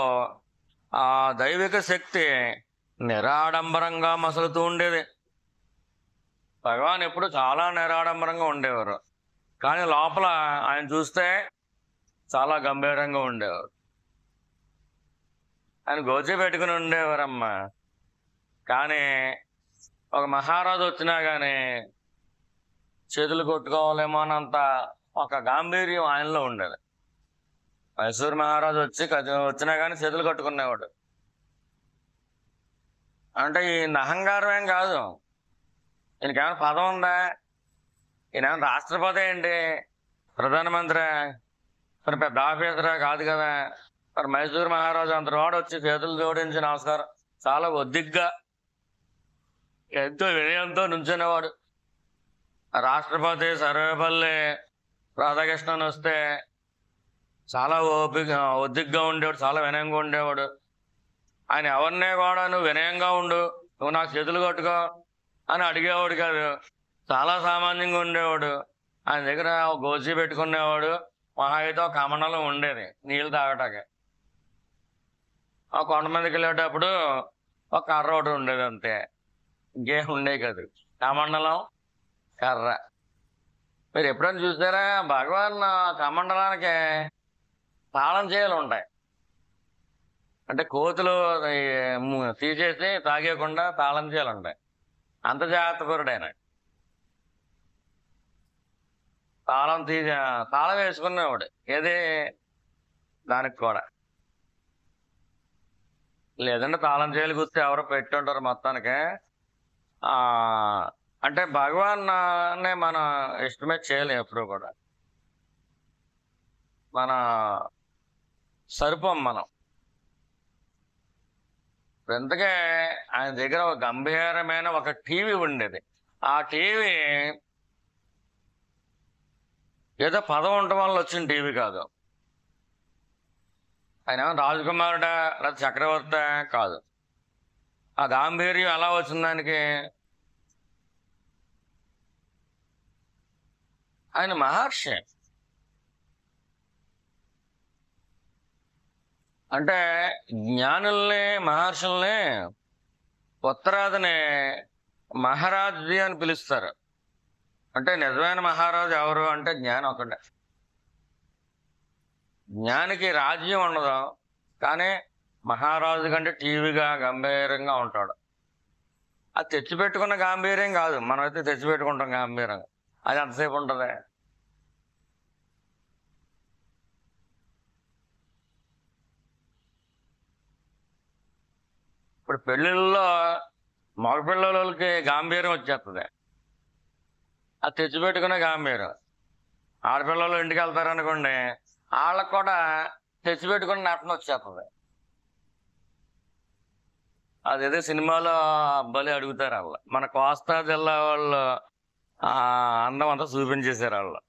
ఆ దైవిక శక్తి నిరాడంబరంగా మసలుతూ ఉండేది. భగవాన్ ఎప్పుడు చాలా నిరాడంబరంగా ఉండేవారు, కానీ లోపల ఆయన చూస్తే చాలా గంభీరంగా ఉండేవారు. ఆయన గోచి పెట్టుకుని ఉండేవారమ్మా. కానీ ఒక మహారాజు వచ్చినా కానీ చేతులు కొట్టుకోవాలేమో అన్నంత ఒక గాంభీర్యం ఆయనలో ఉండేది. మైసూరు మహారాజు వచ్చినా కానీ చేతులు కట్టుకునేవాడు. అంటే ఈయన అహంకారం ఏం కాదు. ఈయనకేమైనా పదం ఉందా? ఈయనేమైనా రాష్ట్రపతి ఏంటి, ప్రధానమంత్రి, మరి పెద్ద ఆఫీసరా కాదు కదా. మరి మైసూరు మహారాజు అంతవాడు వచ్చి చేతులు జోడించి నమస్కారం, చాలా ఒద్దిగ్గా ఎంతో వినయంతో నుంచునేవాడు. రాష్ట్రపతి సర్వేపల్లి రాధాకృష్ణన్ వస్తే చాలా ఒద్దిగ్గా ఉండేవాడు, చాలా వినయంగా ఉండేవాడు. ఆయన ఎవరినే కూడా నువ్వు వినయంగా ఉండు, నువ్వు నాకు చేతులు కట్టుకో అని అడిగేవాడు కాదు. చాలా సామాన్యంగా ఉండేవాడు. ఆయన దగ్గర ఒక గోచి పెట్టుకునేవాడు, మహా అయితే ఒక కమండలం ఉండేది నీళ్ళు తాగటానికి. ఆ కొండ మీదకి వెళ్ళేటప్పుడు ఒక కర్ర ఒకటి ఉండేది, అంతే, ఇంకేం ఉండేవి కాదు. కమండలం, కర్ర. మీరు ఎప్పుడైనా చూసారా? భగవాన్ కమండలానికి తాళం చేయలు ఉంటాయి. అంటే కోతులు తీసేసి తాగేయకుండా తాళం చేయలు ఉంటాయి. అంత జాగ్రత్తపరుడు ఆయన. తాళం వేసుకునేవాడు ఏది దానికి కూడా. లేదంటే తాళం చేయలు గుర్తి ఎవరో పెట్టుంటారు మొత్తానికి. అంటే భగవాన్ మనం ఎస్టిమేట్ చేయలేం ఎప్పుడు కూడా. మన సరిపోం మనం. ఇంతకే ఆయన దగ్గర ఒక గంభీరమైన ఒక టీవీ ఉండేది. ఆ టీవీ ఏదో పదం ఉండటం వల్ల వచ్చిన టీవీ కాదు. ఆయన రాజకుమారుడా లేదా చక్రవర్తి కాదు. ఆ గాంభీర్యం ఎలా వచ్చింది దానికి? ఆయన మహర్షి. అంటే జ్ఞానుల్ని, మహర్షుల్ని ఉత్తరాదిని మహారాజు అని పిలుస్తారు. అంటే నిజమైన మహారాజు ఎవరు అంటే జ్ఞానం ఒకటే. జ్ఞానికి రాజ్యం ఉండదు, కానీ మహారాజు కంటే టీవీగా గంభీరంగా ఉంటాడు. అది తెచ్చిపెట్టుకున్న గాంభీర్యం కాదు, మనమైతే తెచ్చిపెట్టుకుంటాం గాంభీరంగా. అది ఎంతసేపు ఉంటుంది? ఇప్పుడు పెళ్ళిళ్ళలో మగపిల్లలకి గాంభీర్యం వచ్చేస్తుంది, అది తెచ్చిపెట్టుకునే గాంభీర్యం. ఆడపిల్లలు ఇంటికి వెళ్తారనుకోండి, వాళ్ళకు కూడా తెచ్చిపెట్టుకుని నటన వచ్చేస్తుంది. అదేదో సినిమాలో అబ్బాయిలు అడుగుతారు వాళ్ళు, మన కోస్తా జిల్లా వాళ్ళు ఆ అందం అంతా చూపించేశారు వాళ్ళు.